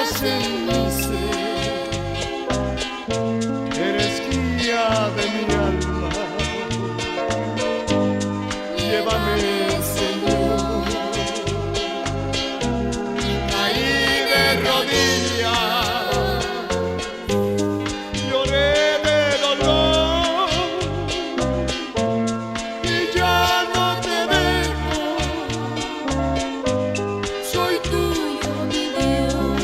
quedas en mi ser. Eres guía de mi alma. Llévame, Señor. Caí de rodillas, lloré de dolor y ya no te dejo. Soy tuyo, mi Dios.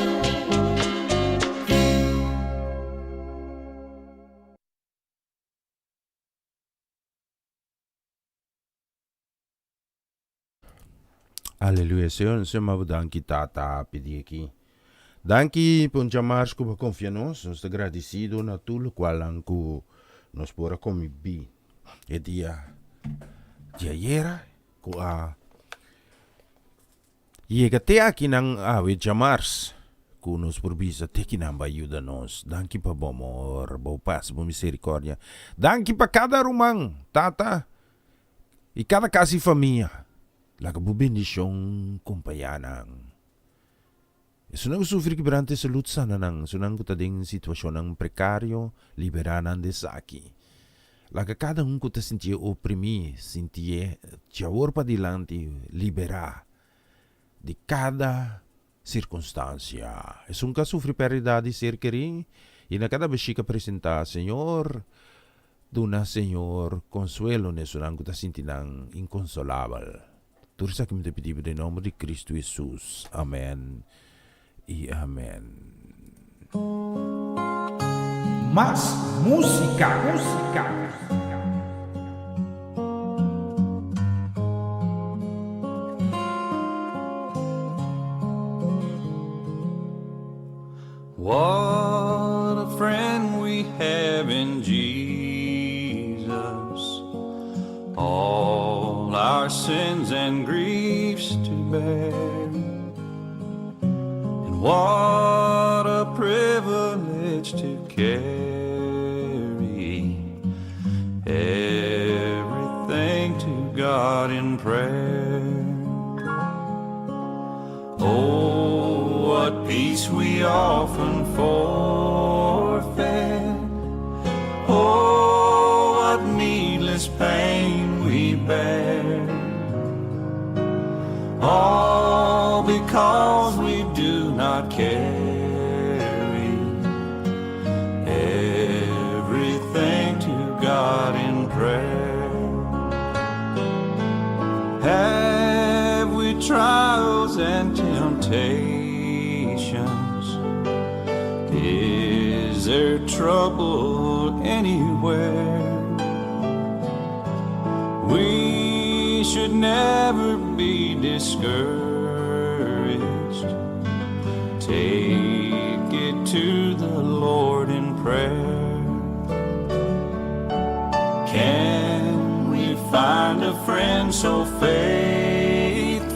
Aleluia, Senhor, Senhor, danki tata pedi aqui. Danki por chamar que confia nós, nós agradecido na tudo qual anco nós pora como bi. E dia era ko a Iega te aqui nang awe chamars ku nos provisa te que não vai ajudar nós. Danki pa bom amor, bom paz, bom misericórdia. Danki pa cada rumang, tata, e cada casa e família. Laga bu bendisyong kumpayanang. Sunang sufri kibrante sa lutsan nang sunang kutading sitwasyon ng prekaryo, liberanan de saki. Laga kada un kuta sentie oprimi, sentie tiawor pa dilanti, libera di cada circunstancia. Es un sufri perida di serkeri, ina cada beshika presenta, Señor, duna Señor, consuelo ne sunang kuta sentinang inconsolable. Tursa kami pedido em nome de Cristo Jesus. Amém e amém. Más música. What a friend we have in Jesus. All our sins and griefs to bear. And what a privilege to carry everything to God in prayer. Oh, what peace we often forfeit. Oh, what needless pain we bear. All because we do not carry everything to God in prayer. Have we trials and temptations? Is there trouble anywhere? We should never be discouraged. Take it to the Lord in prayer. Can we find a friend so faithful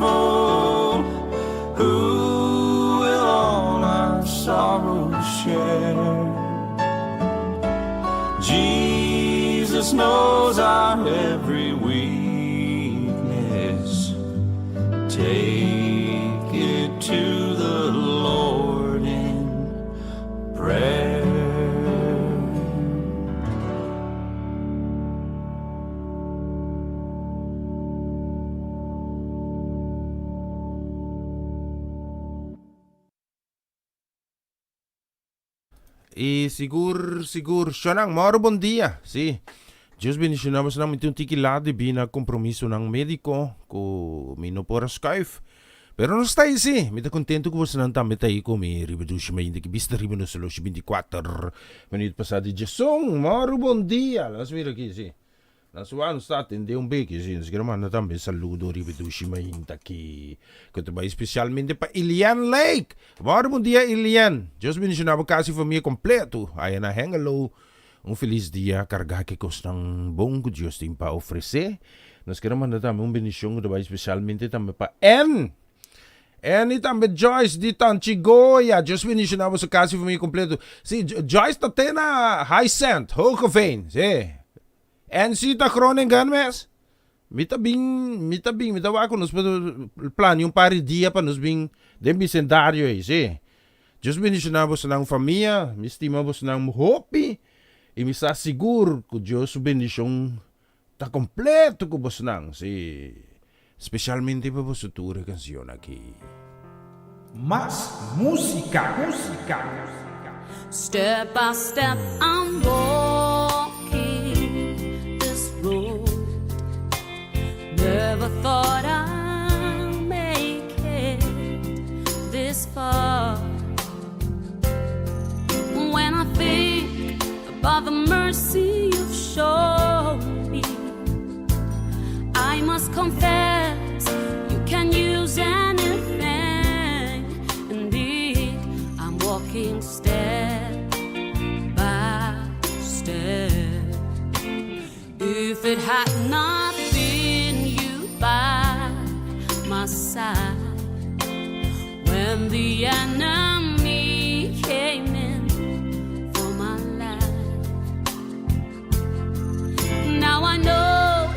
who will all our sorrows share? Jesus knows our every weakness. Take it to the Lord in prayer. E sigur, siya moro bon dia. Si, Diyos binisyonamos na itong tikilado bina kompromiso ng mediko ko minopora Skype. Pero nos tayo si, mita kontento ko sa nantami tayo ko may ribadushi may hindi kibista riba no salo 24 minute pasado Jesong, moro bon dia. Las mira ki si. Nasuan stat hindi un beki si, siguraman na tambi saludo ribadushi may hindi ki. Kutubay especialmente pa Ilian Lake. Moro bon dia Ilian. Diyos binisyonabo kasi família completo. Ayan na hengalo. Feliz dia carga que costa bom que Deus tem para oferecer. Nós queremos mandar também bendição especialmente também para e também Joyce de Tanchigoya. Deus bendicionava o caso família completo. Si Joyce está tendo high cent, Hokofane. Si. Si está Groningen mes. Mita wako nos plano yung pari dia pa nos bing dem bicendário si. Diyos bendicionamos ng família, me estimamos ng hopi, e me está seguro que Deus bendição tá completo com vos nang, sí. Especialmente para vos futura canción aqui. Más música. Step by step, I'm walking this road. Never thought I'd make it this far. When I think about the mercy you've shown me, I must confess you can use anything. Indeed, I'm walking step by step. If it had not been you by my side, when the enemy came in for my life, now I know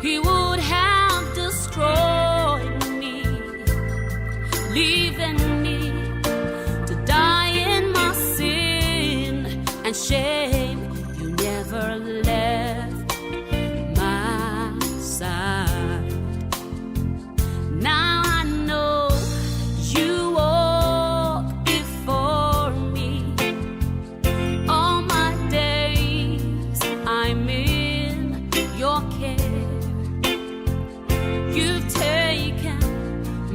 he would have destroyed me, leaving me to die in my sin and shame. You never left my side. Now I know you walk before me. All my days I'm in your care. You've taken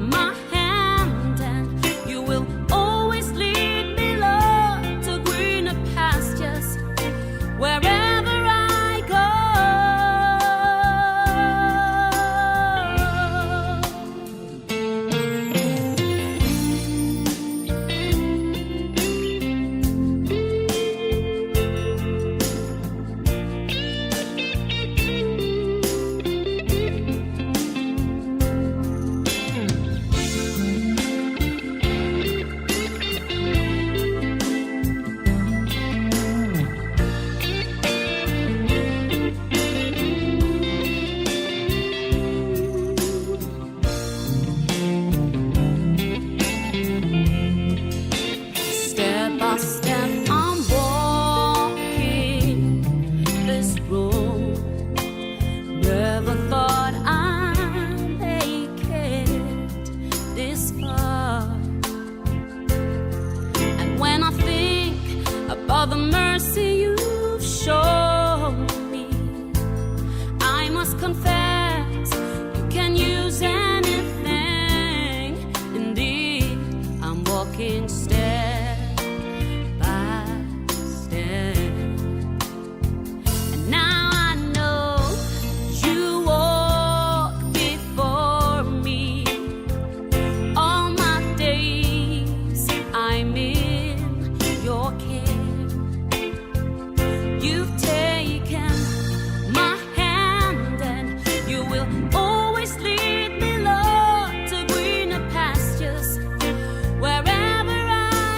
my hand and you will always lead me, Lord, to greener pastures wherever I go. Step by step, I'm walking this road. Never thought I'd make it this far. And when I think about the mercy you've shown me, I must confess you can use anything. Indeed, I'm walking step by step. And now I know you walk before me. All my days I'm in your care. You've taken my hand and you will always lead me, Lord, to greener pastures wherever I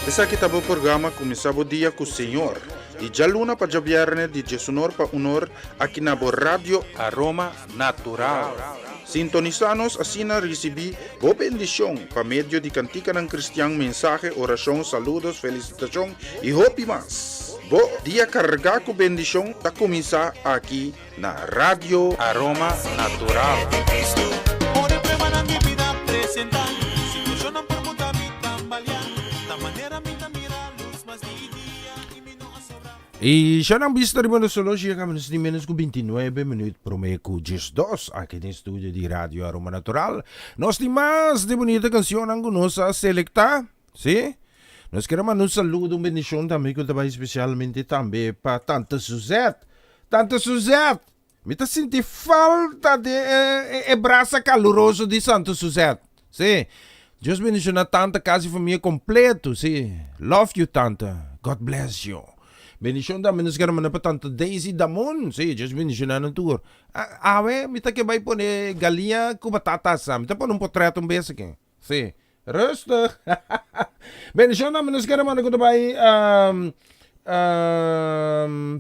Essa aqui tá o programa começava o dia com o Senhor. De Jaluna para Javierne, de Jesunor para Unor, aqui na Rádio Aroma Natural. Sintonizanos assim na recebi boa bendição para meio de cantica ng Cristiano, mensaje, oração, saludos, felicitação e hope mas. Bo dia carregar com bendição tá começar aqui na Rádio Aroma Natural. E siya nang vista rin mo na solo, siya kami na menos ko 29 minutos promeco 12 aqui no estúdio de Rádio Aroma Natural. Nós mais de bonita canção ang gunosa selecta, ¿sí? Nós queremos un saludo, un bendición também que também especialmente também para Tanta Suzette. Tanta Suzette, me tá sentindo falta de braço caloroso de Santa Suzette, ¿sí? Deus bendicionar tanta casa e família completo, ¿sí? Love you, Tanta. God bless you. Bendición também nos queremos para Tanta Daisy Damon, sí, Deus bendicionar na tour. Awe, me tá que vai poner galinha com batatas, me tá poner portreto beijo aqui, sí. Rustig. Bendición também nos queremos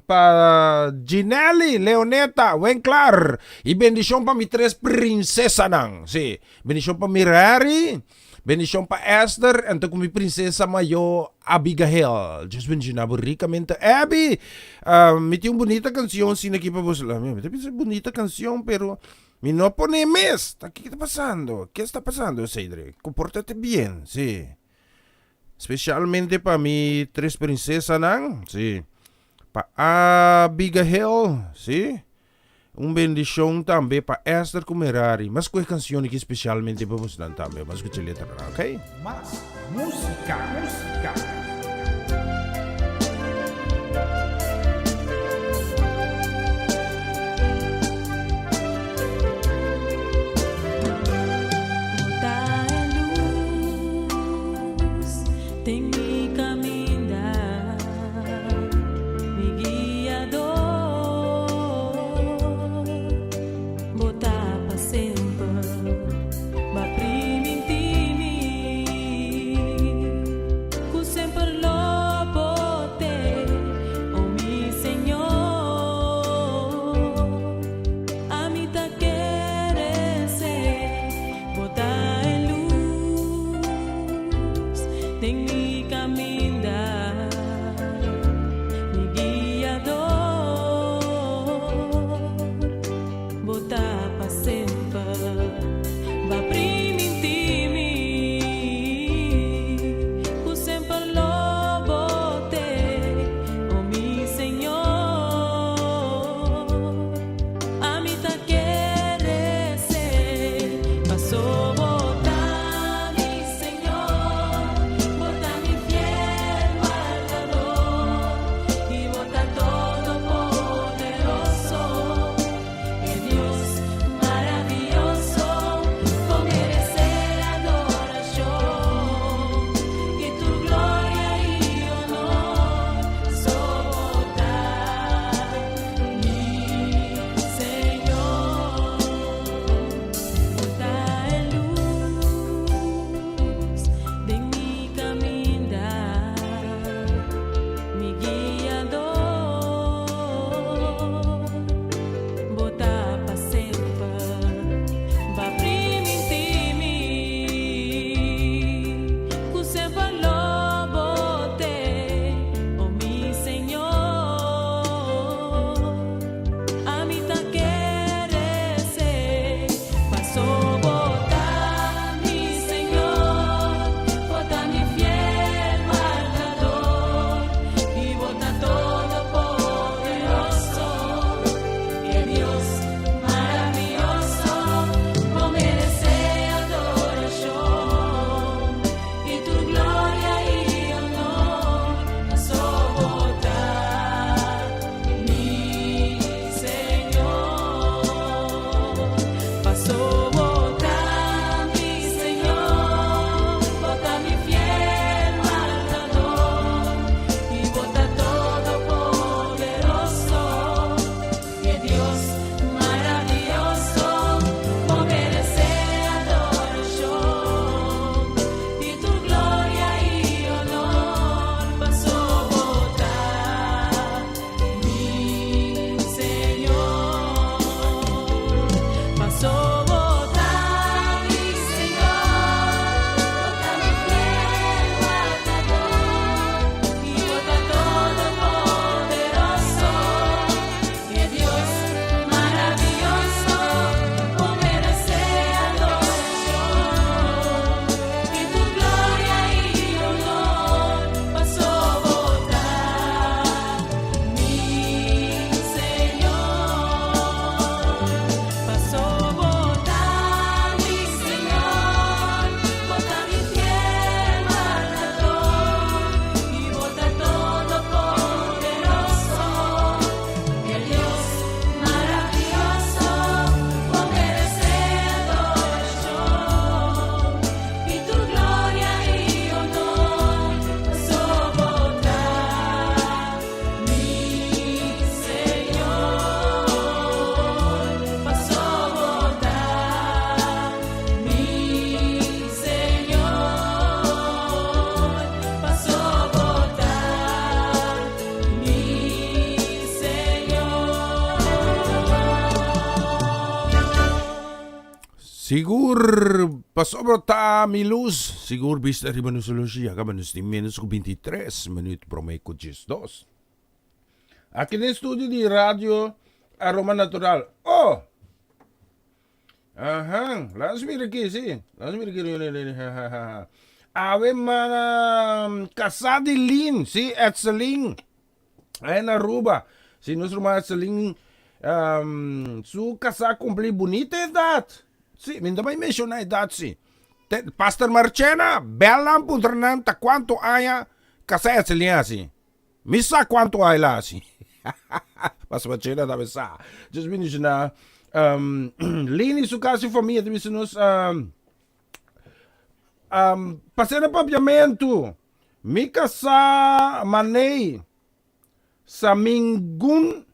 para Ginelli, Leoneta, Wenclar. E bendición para mi tres princesa nang. Sí. Bendición para Mirari. Bendición para Esther. E com mi princesa maior Abigail. Deus bendicionar ricamente. Abby. Me tem uma bonita canção assim aqui para você. Me tem uma bonita canção, pero me não pone mes. O que está passando? O que está passando, Cedric? Comporta-te bem, sí. Especialmente para mi tres princesas nang, sí. Para Abigail, sí. Bendición também para Esther Kumerari. Mas com a canção aqui especialmente para você também. Mas com a letra, ok? Más música, música. Sigur, pasobro ta milus. Sigur, vista riba no solusiya. Kabanos di menos ko 23 minuto promay ko 12. Aqui no estúdio de rádio Aroma Natural. Oh! Aham, lass mir aqui, sim. Lass mir aqui. Ave mana casa de lin, sim, etzeling. Aí na Aruba. Se nós rumar etzeling, su casa compli bonita idade. Sim, me também menciona a idade, sim. Pastor Marchena, bela putranan, ta quanto aya casa etzeling, assim. Misa quanto aya lá, assim. Pastor Marchena, deve sa. Just finish na. Lini su casa e família, deve ser nos... Pasena papiamento. Mika sa manei. Sa mingun.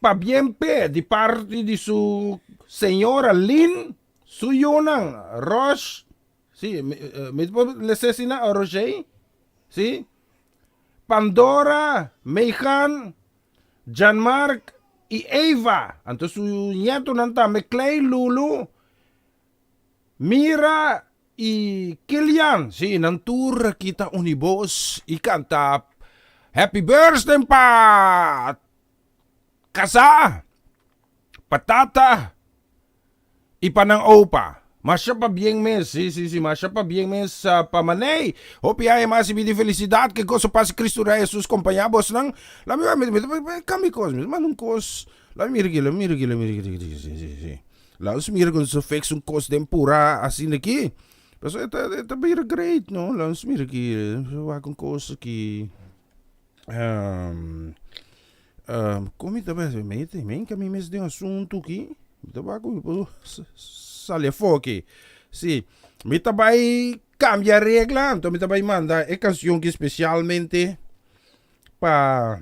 Pabiempe. De parte de su senhora Lin. Suyonang. Roche. Si. Me lesesina o Roger. Si. Pandora. Meijan. Janmark. E Eva. Anto su nieto nanta. Clay Lulu. Mira e Kilian, sim, nantura kita unibos e canta Happy Birthday pa Kasa, Patata e panang opa. Masya pa bien mes, sim, masya pa bien mes sa pamanay. Hope ay masibidi felicidad que gozo pa si Cristo Rey Jesus compañabos ng kami kos, manong kos. Lamirgi. Laos mira kung so fix un kos dem pura assim aqui. Mas ita bira great, no? Laos mira aqui. Wakong kos aqui. Como ita ba? May kami mes de assunto aqui. Ita ba kung salefo aqui. Si. Mita ba cambia regla. Então mita ba manda é canção que especialmente pa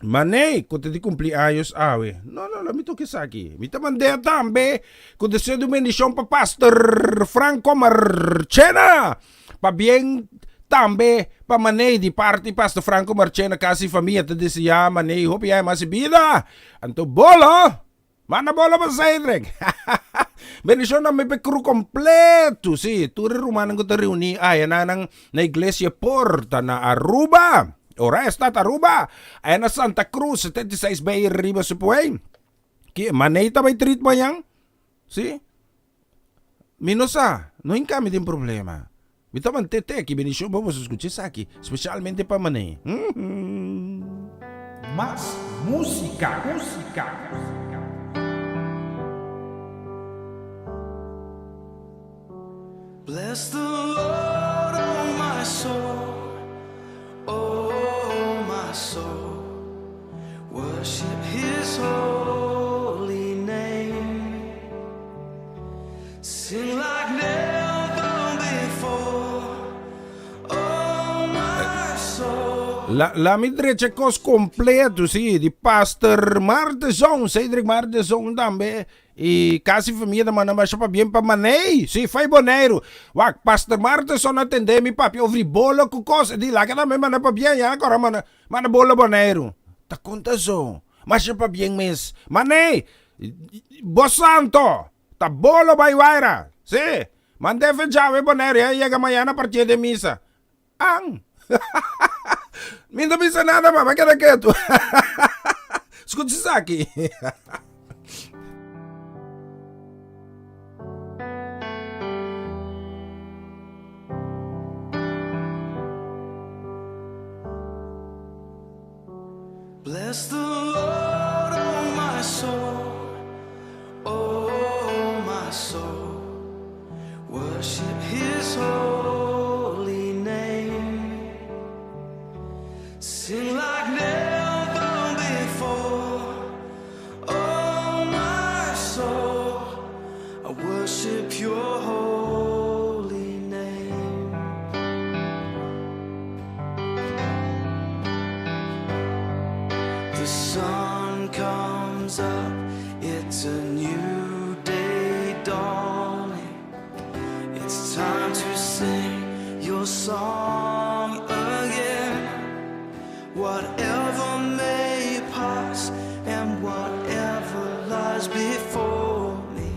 Manei, quando te cumpleaños awe. No, me toque isso aqui. Me mandei também, quando se do bendição para Pastor Franco Marchena. Para bem também, para manei de parte Pastor Franco Marchena, casa e família, te deseja manei, hope aí mais vida. Anto bolo, mana bolo para Cedric. Bendição na me pecru completo, si. Turi rumanan ko te reuni, ay, na iglesia Porta na Aruba. Ora está Aruba, aí na Santa Cruz, 76 Bay Riba Supuay. Que manei também treat ba yang? Si? Minosa, não kami din problema. Bitaman tete, que benisyo vamos escuchar aqui, especialmente para manei. Más música. Bless the Lord, oh my soul. Soul, worship His holy name, sing like never before, oh my soul. La midre cos completo, sì, di Pastor Martezon, Cedric Martezon também. E casa e família da mana mas pa bien pa manei. Si, fai boneiro. Wak Pastor Martezon atende mi papi ovri bolo ku cosa di lá que também mana pa bien ya agora mana bolo boneiro. Ta conta so. Mas pa bien mes. Manei. Bosanto. Ta bolo baiwaira. Si. Mande fechave boneiro ya llega mañana a partir de misa. Ang. Minto misa nada mama, queda quieto. Escute isso aqui. Bless the Lord, oh my soul, oh my soul, worship His holy name, sing like never before, oh my soul, I worship Your holy name. The sun comes up, it's a new day dawning. It's time to sing your song again. Whatever may pass and whatever lies before me,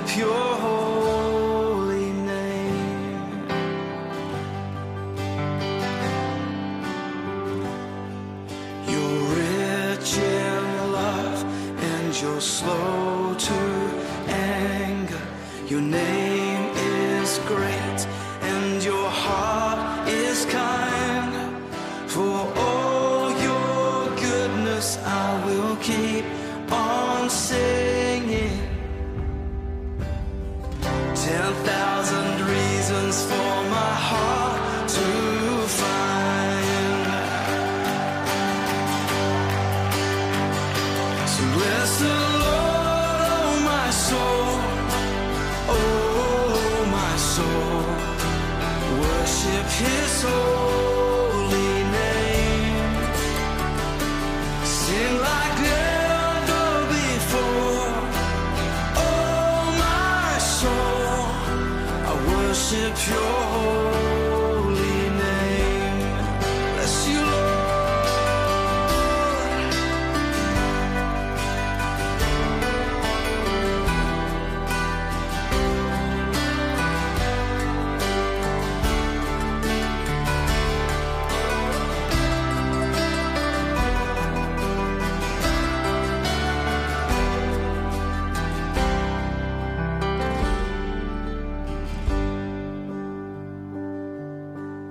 worship your holy name. You're rich in love and you're slow to anger. Your name is great and your heart is kind. For all your goodness I will keep on singing. 10,000 reasons for my heart to find. So bless the Lord, oh my soul, oh my soul. Worship His holy name. Sing like never before. Oh my soul, I worship your holy name. Bless you, Lord.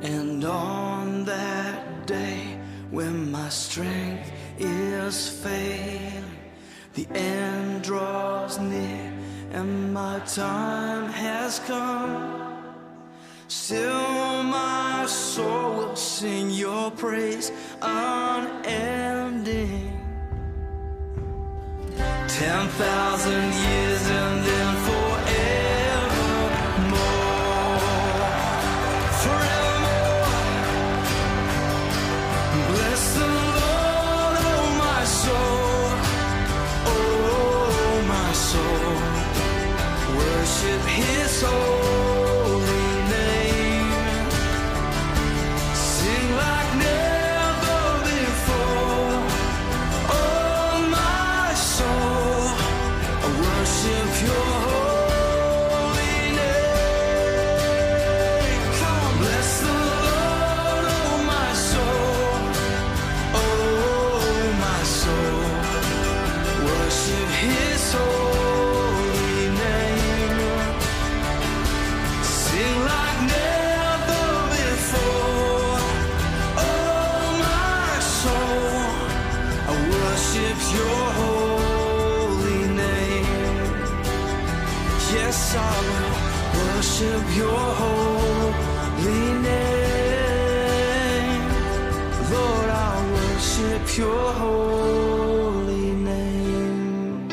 And on that day when my strength is failing, the end draws near and my time has come, still my soul will sing your praise unending. 10,000 years and then forevermore. Forevermore. Bless the Lord, oh my soul, oh my soul. Worship His holy name. Sing like never before. Oh my soul, I worship your holy name. Come on, bless the Lord, oh my soul, oh my soul. Worship His holy name. Sing like never before. Oh my soul, I worship your holy name. Yes, I will worship your holy name. Lord, I worship your holy name.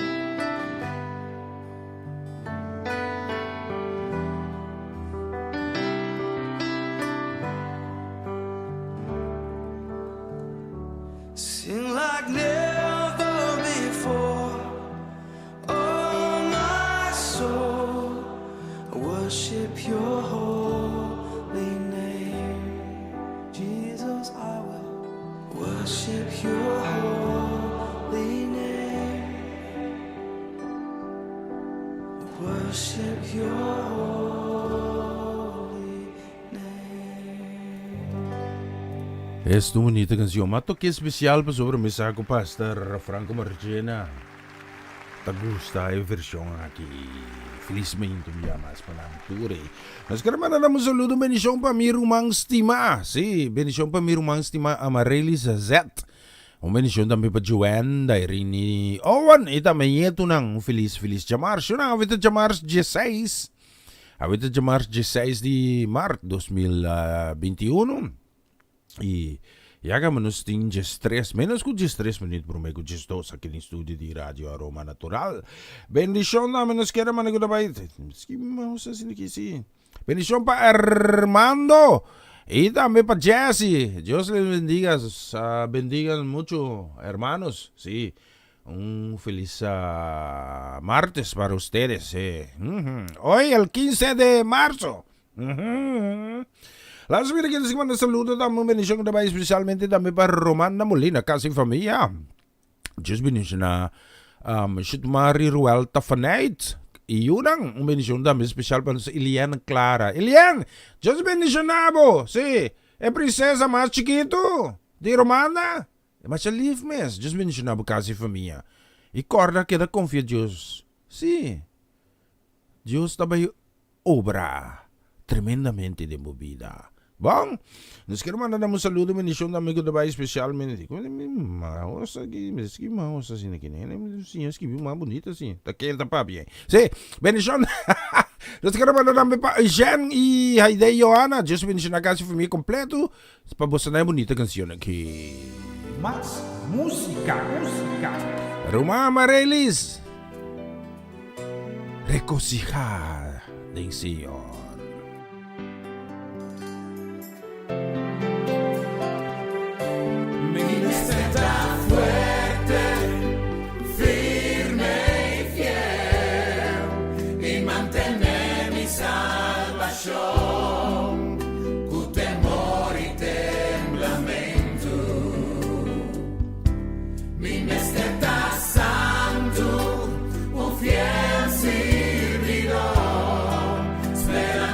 Sing like never before. Oh my soul, I worship your holy name. Jesus, I will worship your holy name. Worship your holy name. Esta bonita canción. Mato que especial pa sobre mesa ko Pastor Franco Margena. Tagusta a versão aqui. Felizmente me amas panamture. Mas quero mandar um saludo, bendição para minha irmã estima. Sim, bendição para minha irmã estima Amareli Zazet. bendição também para Joanne, da Irene Owen. E também ito ng feliz chamar. Siya na, avita chamar 16. Avita chamar 16 de março 2021. E hagamos ting 3, menos que 3 minutos por meio de 2 aqui no estúdio de Rádio Aroma Natural. Bendição na menos que era manigo da baita. Bendição para Armando y también para Jesse. Dios les bendiga, bendigan mucho, hermanos. Sí, un feliz martes para ustedes. Hoy el 15 de marzo. Las virgenes que mandan saludos, damos bendición también especialmente también para Romana Molina, casi familia. Just bendición na Shutmari Ruel Tafanait. Y unang bendición dame especial para sa Elian Clara. Elian, Dios bendicionado. Sí, é princesa mais chiquito de Romana. Mas a live mes, Dios bendicionado casi família. E corda queda confia Dios. Sí. Dios também obra tremendamente de movida. Bom, nós queremos mandar um saludo, bendição do amigo do bairro especialmente. Moça aqui, mas que moça assim aqui, né? Sim, que viu mais bonita assim. Tá quente, tá bem. Sim, bendição. Nós queremos mandar para Jen e Heide e Joana. Deus bendição na casa e família completo. Para você dar uma bonita canção aqui. Más música. Roma Amarelis. Regocijar del Señor. Santo, un fiel servidor, espera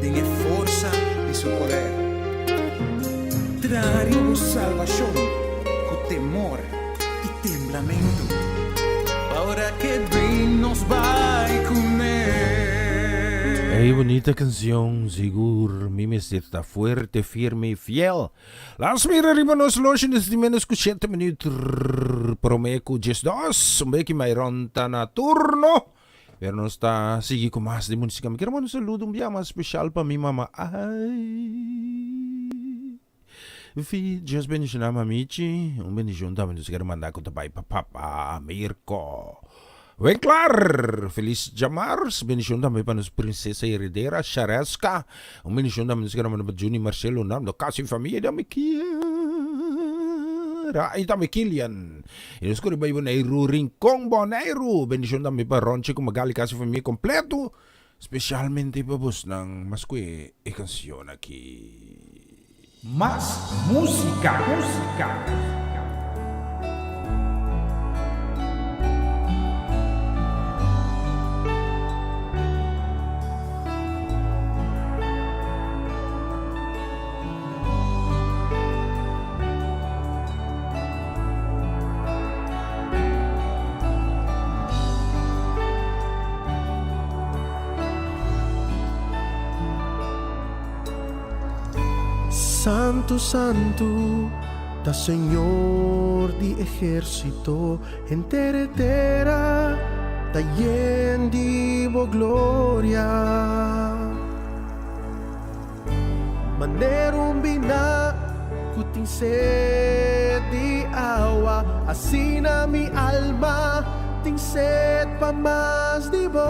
en fuerza de su poder. Traremos salvación con temor y temblamiento, ahora que Dios nos va con él. Hey, bonita canción, seguro, mi está fuerte, firme y fiel. Las arriba nos lotions de menos que 7 minutos, promeco 10-2, un beque mayroon na turno. Pero no está, sigue con más de música. Me quiero mandar un saludo, un día más especial para mi mamá. Ay. Dios bendición a mamichi, un bendición también nos quiero mandar con tabay papá, Mirko. Bem claro, feliz Jamars, bendición también para nuestra princesa heredera, Shareska. Un bendición también nos quiero mandar para Juni Marcelo, no, casi familia, dame Ay, também Kilian. E nos escolhe bem Boneiro, Rincón Boneiro. Bendição também para Ronche, com Magali, casa família completo. Especialmente para vos ng mas que e canción aqui. Más música, música. Santo, santo, da Señor di ejército, entera, da yendivo gloria. Manerum bina, kuting sed di awa, asina mi alma, ting sed pa mas di bo.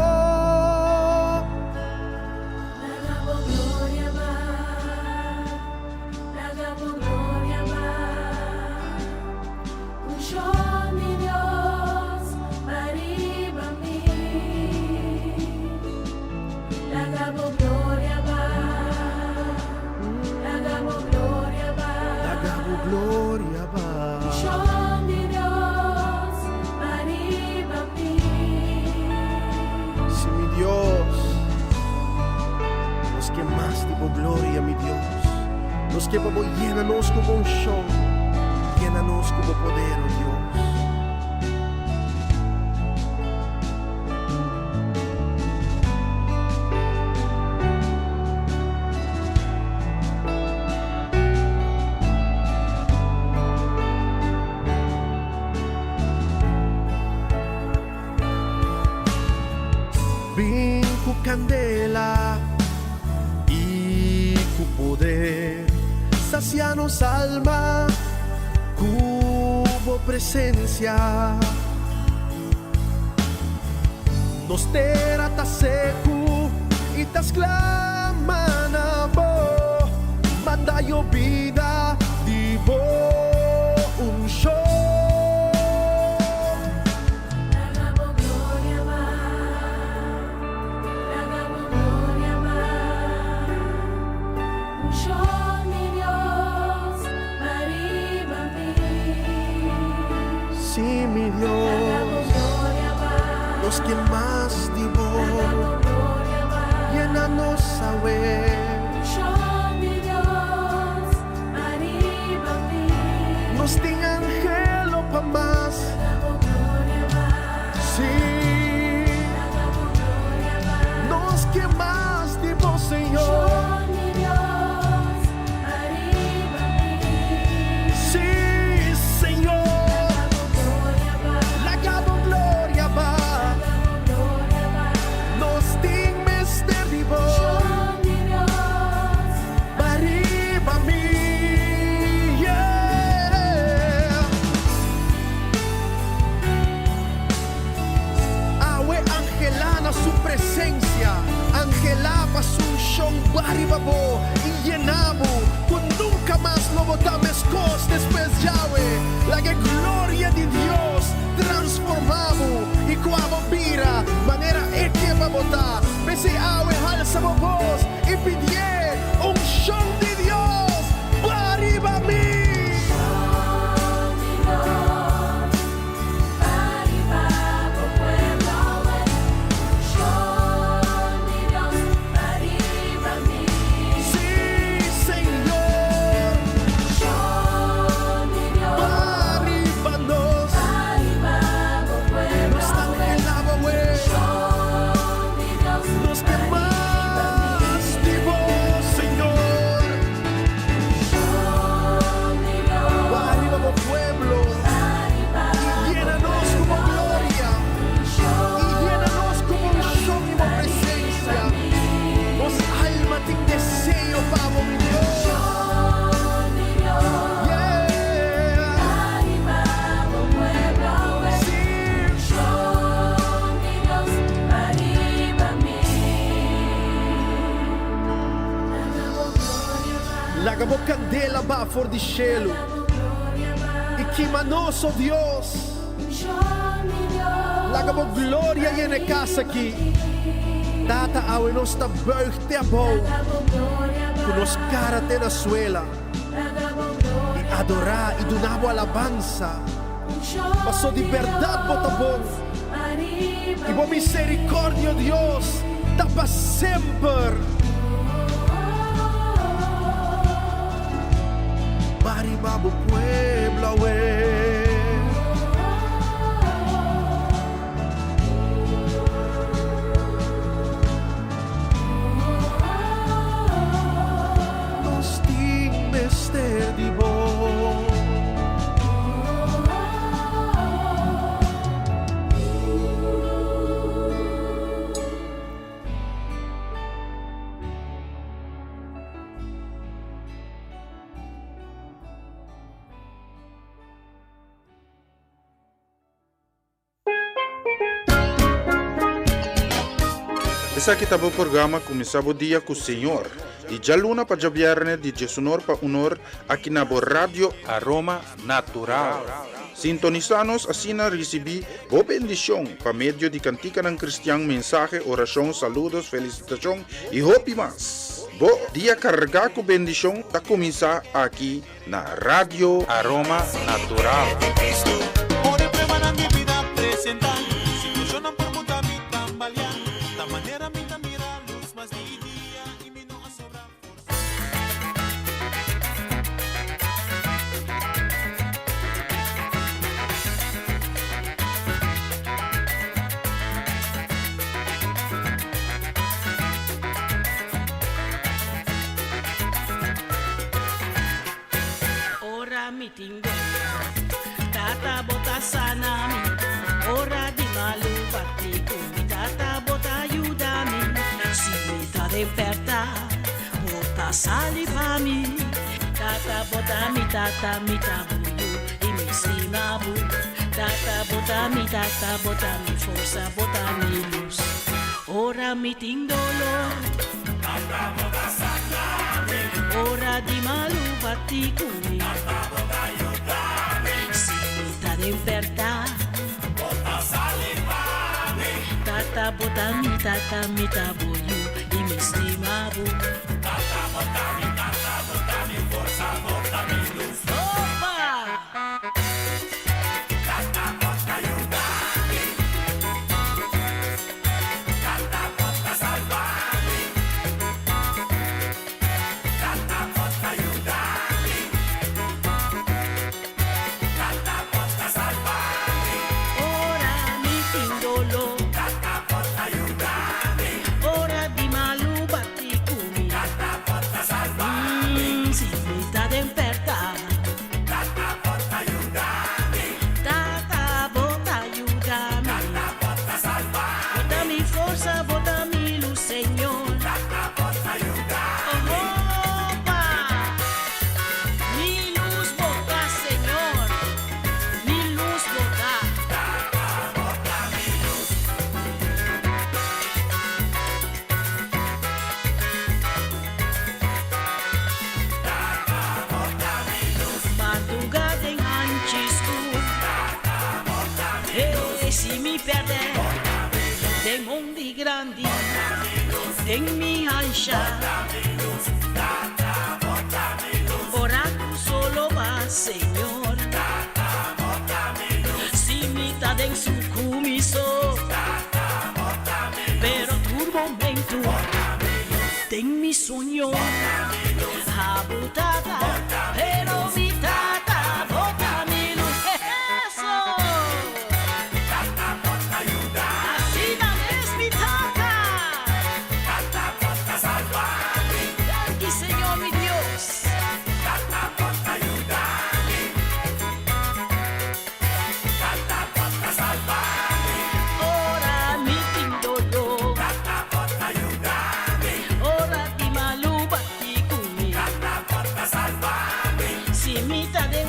Gloria, mi Dios, los que vamos, llénanos como un show, llénanos como poder, oh Dios. Vinco candela, poder, sacianos alma, cubo presencia, nos tera ta seco y tas clamana bo, manda yo vida, divo un show. Sí, mi Dios, los que más divo, llénanos a ver. Nos ting angelo pa más. Sí, nos que más divo, Señor. Baribabo y llenamos, cuando nunca más lo botamos después Yahweh, la que gloria de Dios transformamos y cuando vira manera que va a botar, pese Yahweh alza voz y pidie un show de Dios, baribami. Show me Lagamo candela ba for di cielo. E chi manoso Dios. Lagamo gloria yene casa ki. Tata awe nos ta buig te abou. Kunos cara te na suela. E adorar e donavo alabanza. Passo di verdad botabon. E bo misericordio Dios. Tapa sempre. Baribabo Puebla, we. Nos ting mester di bo. Essa kita po programa começava o dia com o Senhor. E já luna para javierne de Jesunor para unor aqui na Radio Aroma Natural. Sintonizanos asina recebi bo bendição para medio de cantica ng Cristian mensaje, oração, saludos, felicitação e hopi mas. Bo dia carga com bendição ta começar aqui na Radio Aroma Natural. Por el prueba na mi vida presentar, si funcionan por muta mi tambalear, da manera mi mira luz más día y mi no sobra força. Ora mi tingo, tata bota sana mi. Ora di malu batti mi tata bota aiutami. Si mi ta desperta, bota saliva mi. Tata bota mi tabuyu e mi simabu. Tata bota mi forza, bota mi luz. Ora mi tindolo. Ora di malu batti mi. Si mi ta desperta, tata bota mi tabuyu e mi simabu. Tata bota mi forza, bota mi luz. Opa! Tata bota aiutami. Tata bota salvami. Tata bota aiutami. Tata bota salvami. Ora mi tindolo. Ora di malu batti cumi. Tata porta salvami. Si mi sta desperta. Tata porta aiutami. Tata porta aiutami. Tata porta salvami. Botami forza, botami luz, Señor. Tata porta aiutami. Opa! Mi luz bota, Señor. Mi luz bota. Tata bota mi luz. Madrugada em antisco. E se me perder, tem mundo grande, tem me ancha. Orando solo va, Senhor. Se me tá dentro su comiso, pero por momento tem mi sonho. Habutada, pero mi tata bota mi luz. Eso. Tata bota ayudar. Así no es mi tata. Tata bota salvarme. Aquí, Señor mi Dios. Tata bota ayudarme. Tata bota salvarme. Ora mi tindolo. Tata bota ayudarme. Ora di malu batti cumi. Tata bota salvarme. Si mi ta de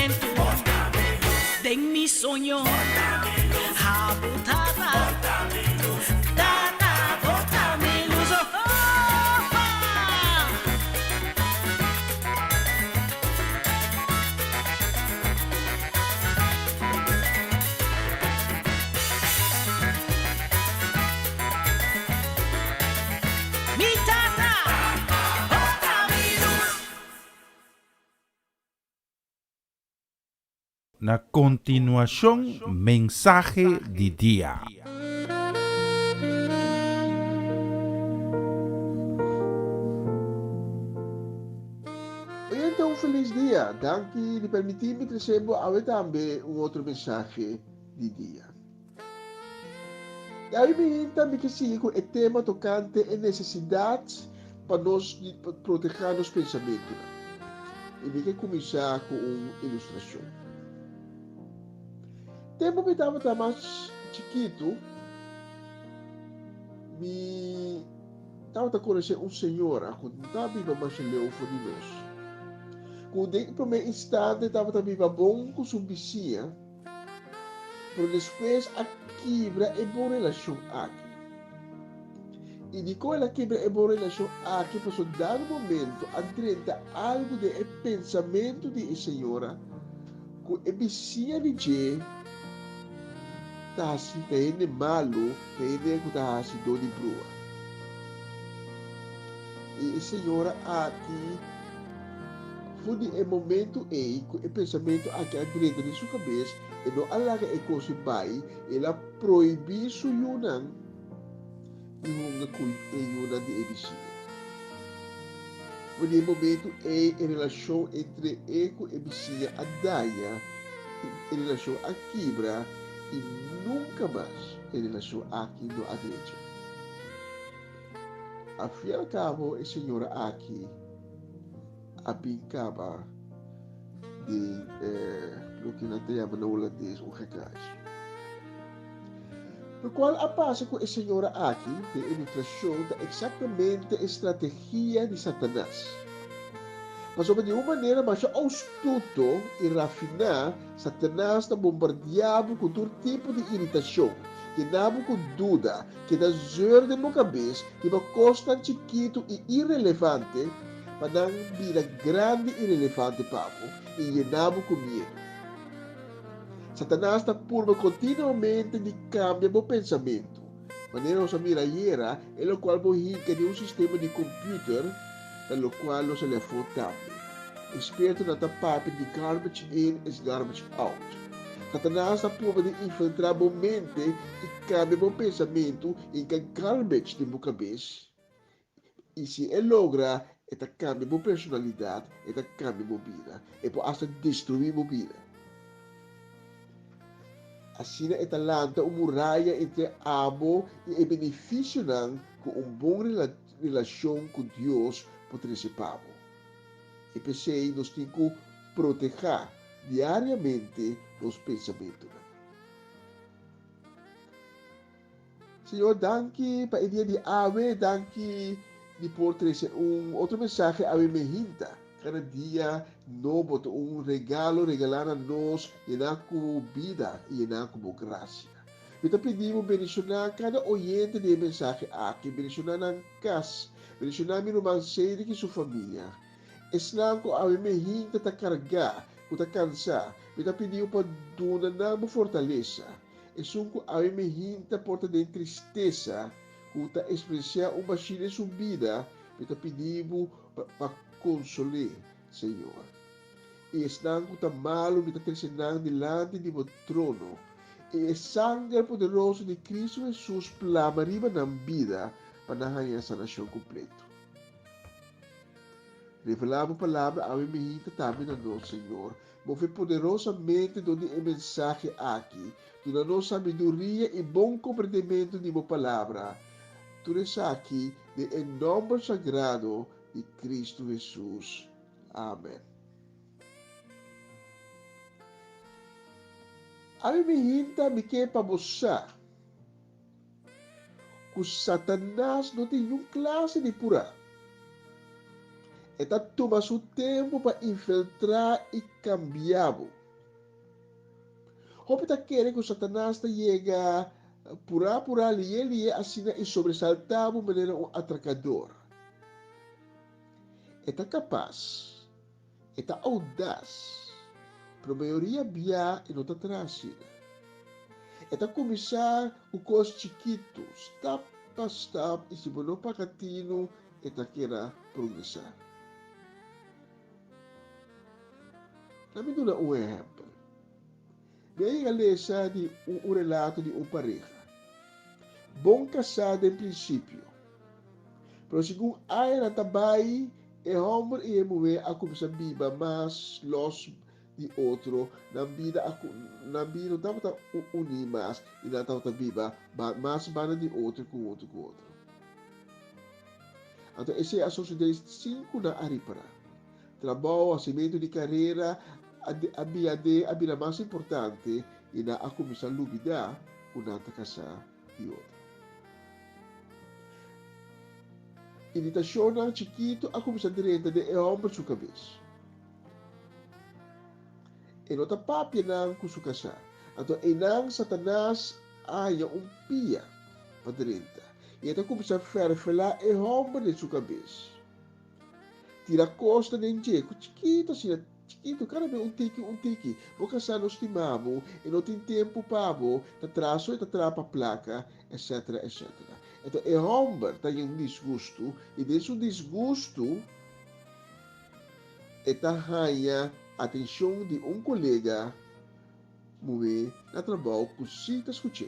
momento de mi sueño. Habutata, tata, bótame luz. Mi tata, bótame luz. Na continuación, mensaje de dia. Hoy então, feliz dia. Danke de permitir-me receber também outro mensagem de dia. E aí me também que sigo o tema tocante a necessidade para nós proteger nos pensamentos. E me quer começar com uma ilustração. Tempo me estava mais chiquito, me estava conhecendo senhora que estava viva mais leu de nós. Quando no primeiro instante estava viva bom com sua vizinha, mas depois a quebra é boa relação aqui. E de como ela quebra é boa relação aqui, passou dado momento a treta algo de pensamento de senhora, que a vizinha de Jê tahasi kaine malo, kaine ko tahasi do de brua. E a senhora aqui foi o momento que o pensamento aqui à direita de sua cabeça e não alaga e coisa vai, ela proibir sua yunan e hunga kui e yunan de ebicinha. Foi o momento a relação entre eco e ebicinha a daia, a relação a quebra e nunca mais a relação aqui no direita. A fim e cabo, a senhora aqui abincava de o que nós chamamos no holandês um recage. Por qual a passa com a senhora aqui, de ilustração da exatamente a estratégia de Satanás. Mas de uma maneira mais astuto e rafinar, Satanás está bombardeado com todo tipo de irritação, que dava com dúvida, que dá zero de uma cabeça, que vai constante chiquito e irrelevante, para não vir grande e irrelevante papo, e llenava com medo. Satanás está por continuamente de cambio o pensamento. Maneira nossa miraieira, é o qual bohica de um sistema de computer, pelo qual o telefone também. Esperto na papo de garbage in is garbage out. Satanás está por de infiltrar a mente e cambia o pensamento em que garbage de boca cabeça. E se ele logra, ele cambia a personalidade, ele cambia a vida. E pode até destruir a vida. Assim, ele lança uma muralha entre amo e benefício com uma boa relação com Deus participar. E pensei, nós temos que proteger diariamente os pensamentos. Senhor, danke para o dia de ave, danke de por trazer outro mensagem a minha hinta. Cada dia novo, regalo, regalar a nós, e na vida e na graça. Então pedimos bendicionar cada oyente de mensagem aqui, bendicionar na casa, bendicionar minha irmã Seide e sua família. Esnang ko a minha hinta ta carregar, ko ta cansar, então pedimos para donar na fortaleza. Esunco a minha hinta porta de tristeza, ko ta expressar uma chile subida, então pedimos para consolar, Senhor. E esnang ko ta malo, kita tresenang dilante de mo trono. E o sangue poderoso de Cristo Jesus plama riba na vida para a sanação completa. Revelamos a palavra a mim também a nós, Senhor. Move poderosamente donde a mensagem aqui, toda nossa sabedoria e bom compreendimento de uma palavra. Tudo isso aqui, em nome sagrado de Cristo Jesus. Amém. A mim hinta me quer para você. Que Satanás não tem nenhuma classe de pura. Eta toma seu tempo para infiltrar e cambiar. Hope tá querendo que o Satanás tá chega por ali, ele é assim e sobressaltado de maneira um atracador. Eta capaz, eta audaz, pero a maioria via e não tá trazida. Eta começar o cos chiquito, step by step, e se não pacatino, eta queira progressar. Dá-me um exemplo. Daí a lesa de um relato de uma pareja. Bom casado em princípio. Pero segundo a ela também, é homem e mulher a começar a viver mais los de outro, na vida não estava unir mais, e não estava viver mais banda de outro com outro. Então, esse é a sociedade 5 na Aripara. Trabalho, cimento de carreira, a vida mais importante e na a começar a lubida o nata casar de outro. Irritação na chiquito a começar direita de homem sua cabeça. E não tá papi nang com sua casar. Então, enang Satanás há pia para direita. E então começa a ferfelar e homem de sua cabeça. Tira costa nem jeito, chiquito assim, chiquito, cara, um tiki. Vou casar no estimamo, e não tem tempo para tá traço e tá trapa a placa, etc. Então, é homem tem um desgosto, e desse desgosto, tá ganha atenção de um colega, mulher, na trabalho, com cita escutar.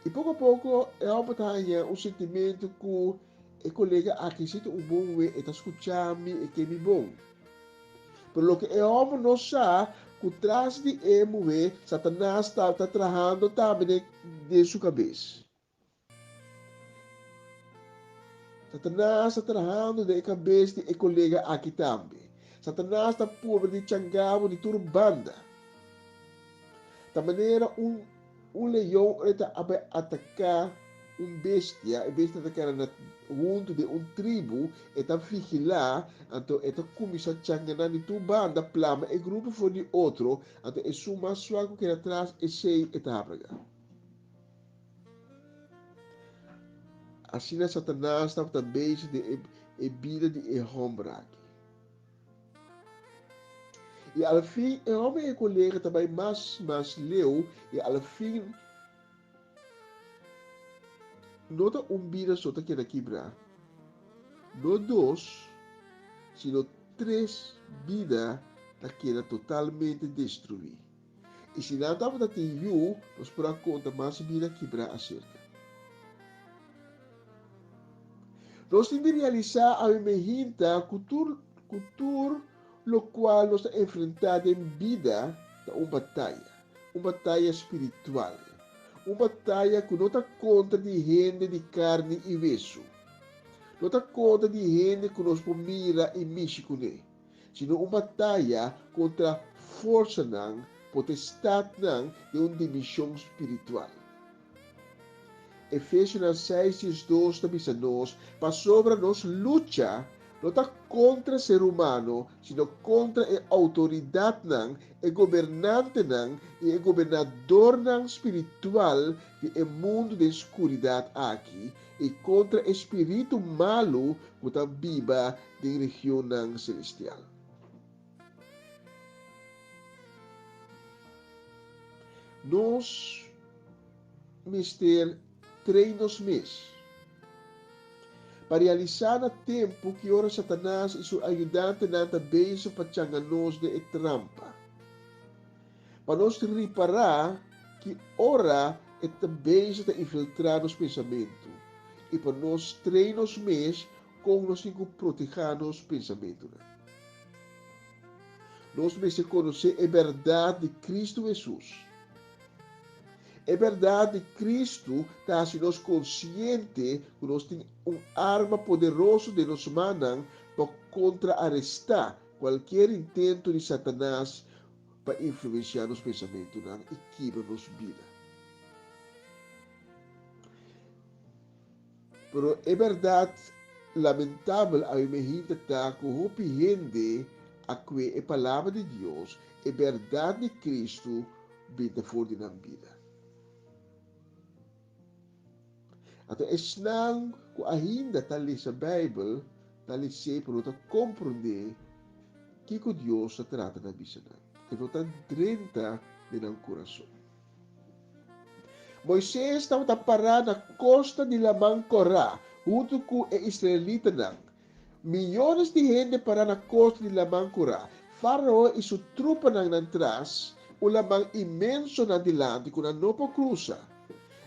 E pouco a pouco, é homem ganha um sentimento que o colega aqui sente um bom way, está escutando e que é bom. Pero o que é homem não sabe, que atrás de mulher, Satanás está trabalhando também de sua cabeça. Satanás está trabalhando de cabeça de colega aqui também. Satanás está pobre de changabo, de turbanda. Da maneira um leão está a atacar bestia, a bestia atacar junto de tribo, está vigilar, então está começar a changar de turbanda, plama, e grupo for de outro, então é suma suaco que atrás e sei etapa. Assim, Satanás está também de vida de homem aqui. E ao fim, o homem e colega também mais leu, e ao fim, nota vida só que na quebrar. Não 2, sino 3 vidas que totalmente destruir. E se não estava atingido, nós por conta mais vida quebrar acerca. Nós temos de realizar a mesma cultura no qual nós estamos enfrentados em vida de uma batalha espiritual, uma batalha que não está contra de gente de carne e hueso, não está contra de gente que nos mira e mexe com ele, sino uma batalha contra força não, potestade não, de uma dimensão espiritual. Efésios 6:2 também diz nós, para sobre nós luta, não está contra o ser humano, sino contra a autoridade não, o governante não, e o governador não espiritual do mundo de escuridão aqui, e contra o espírito malo que está viva da região não celestial. Nós, mister treinos mês para realizar no tempo que ora Satanás e seu ajudante nanta beijo para changanos de trampa. Para nós reparar que ora é beijo de infiltrar nos pensamentos e para nós treinos mês com nós proteger nos pensamentos. Nós me conhecer a verdade de Cristo Jesus. É verdade, Cristo está se nós consciente que nós temos arma poderosa de nos mandam para contrarrestar qualquer intento de Satanás para influenciar nos pensamentos e quebrar nos vida. Pero é verdade lamentável a minha gente tá com o gente a que a palavra de Deus, é verdade de Cristo, vida for de na vida. Então, é snang que ainda está lendo a Bíblia, está lendo para nós compreender que Deus se trata na vida. Que nós está 30 de nosso coração. Moisés estava parado na costa de Laman-Corá, junto com os israelitas. Milhões de gente pararam na costa de Laman-Corá. Faraó e sua tropa atrás, o Laman imenso na dilante, com a nova cruza.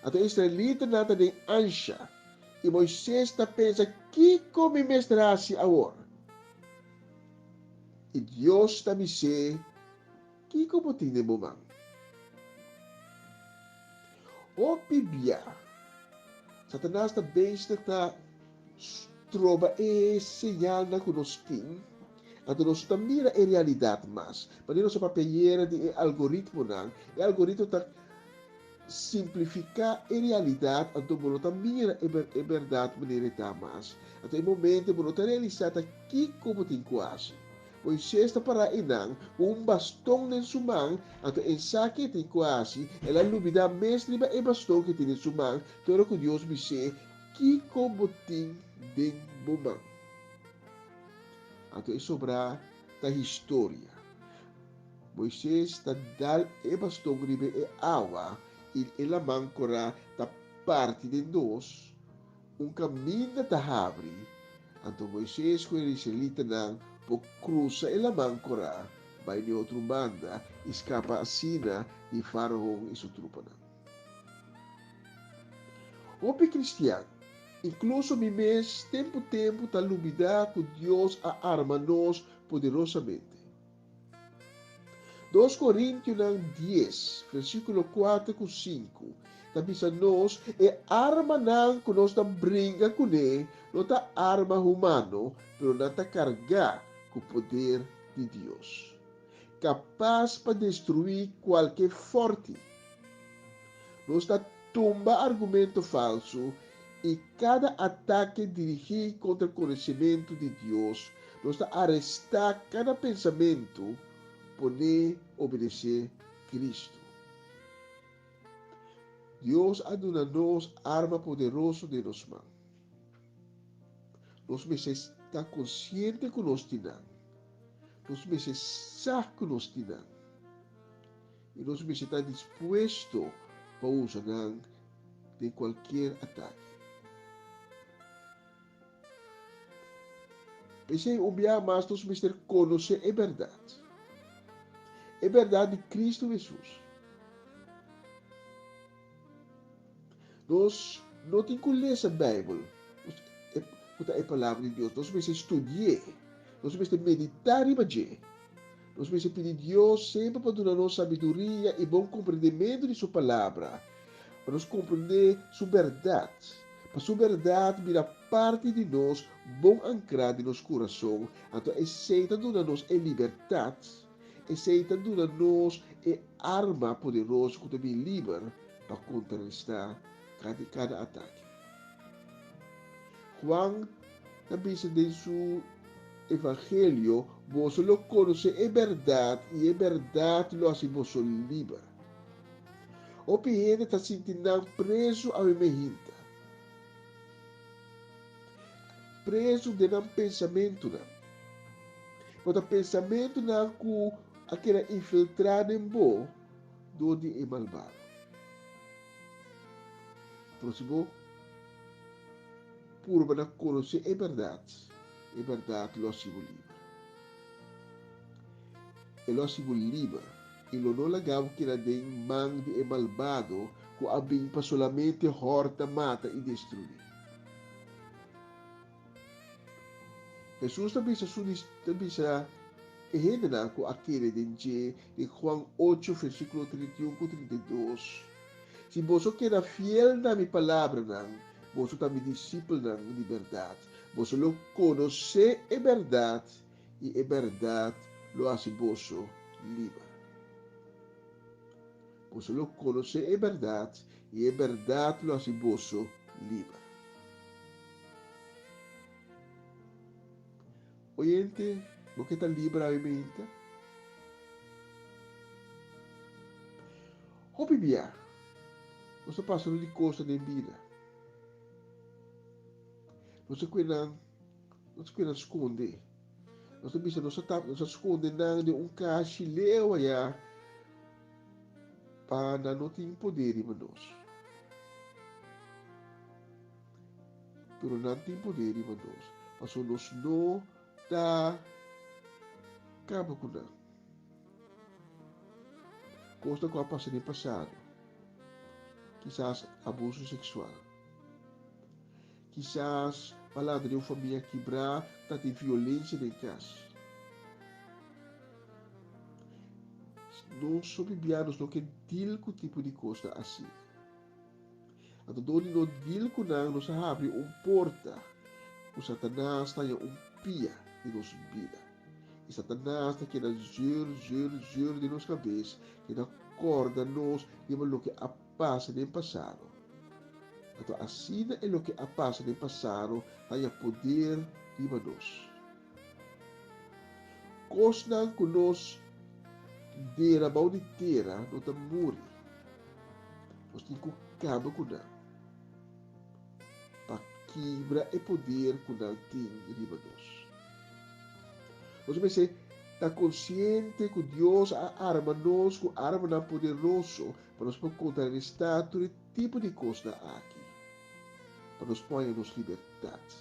Então, os israelitas estão em ancha. E Moisés está pensando, que come mestrase agora? E Deus está me dizendo, que como tem de momento? O Bíblia, Satanás também está trova e sinal na conosco. Então nós também mira a realidade mais. Mas nós papelera de algoritmo não. O algoritmo está simplificar a realidade. Então nós também mira a verdade maneira está mais. Então em momento nós está realizando aqui como tem quase. Moisés está para inang, bastão em sua mão, então em saque tem quase, ela lubida mestre ba e bastão que tem em sua mão, pero que Deus me diz, que como tem de mão. Então é sobre a história. Moisés está dando e bastão ribe e água, e ela mancora da parte de nós, caminho da abre. Então Moisés com ele se lita por cruza ela mancora, vai de outra banda, escapa a sina de Faraó e sua trupa. O cristiano, incluso mi mês, tempo, tá lumidar que Deus a arma nós poderosamente. 2 Coríntios 10, versículo 4 com 5. Também nós, é arma não que nós brinca com ele, não tá arma humano, pero não tá carregar com o poder de Deus. Capaz para destruir qualquer forte. Nós tá tumba argumento falso e cada ataque dirigido contra o conhecimento de Deus, nós tá arrestar cada pensamento poder obedecer Cristo. Deus aduna-nos arma poderosa de nos mãos. Nós precisamos estar conscientes que nós temos. Nós precisamos saber que nós temos. E nós precisamos estar dispostos para usar de qualquer ataque. Pensei obviar mais, nós precisamos conhecer a verdade. A verdade de Cristo Jesus. Nós não temos que ler a Bíblia, é a palavra de Deus. Nós precisamos estudar, nós precisamos meditar e fazer. Nós precisamos pedir a Deus sempre para dar-nos sabedoria e bom compreendimento de sua palavra, para nós compreender sua verdade. Para sua verdade virar parte de nós, bom ancrado em nosso coração. Então, aceita dar-nos a liberdade, aceita dar-nos a arma poderosa que também livre para contrarrestar cada ataque. Juan também se em seu evangelho, você lo conhece a verdade e a verdade lo hace você livre. O gente está sentindo preso a uma gente. Preso de um pensamento. Mas o pensamento não que aquela infiltrado em bom, onde é malvado. Próximo, por para conhecer a verdade lo sigo livre. E lo sigo livre, e lo não lagava que era de mão de malvado, que abim para solamente horta, mata e destruir. Jesus também se erreda com aquele de Juan 8, versículo 31 e 32. Se você quer fiel na minha palavra, você também discípulo na liberdade. Você lo conhece a verdade e a verdade lo hace você livre. Você lo conhece a verdade e a verdade lo hace você livre. oyente, porque está livre a mente. O bibia, nós passamos de coisa de vida. Nós queremos esconder. Nós esconder de cachileu aí para não ter poder em nós. Pero não tem poder em nós. Mas nós não dá cabo com nada. Coisa que passou no passado. Quizás abuso sexual. Quizás falando de uma família quebrar, tá tem violência em casa. Nós sobrevivianos não queremos deal com tipo de coisa assim. Então, onde não deal com nada, nós abre porta. O Satanás está em pia de nossa vida. E Satanás está querendo giro de nossa cabeça, que acorda nós de o que passa no passado. Então, assim é o que passa no passado, tem poder de nós. Coisa que nós dera bauditeira, não está morrer. Nós temos que acabar com ela. Para quebrar o poder que ela tem de nós. Nós vamos ser está consciente que Deus arma nós, que arma não poderoso, para nós poder contrarrestar todo tipo de coisa aqui. Para nos pôr em nossa liberdade.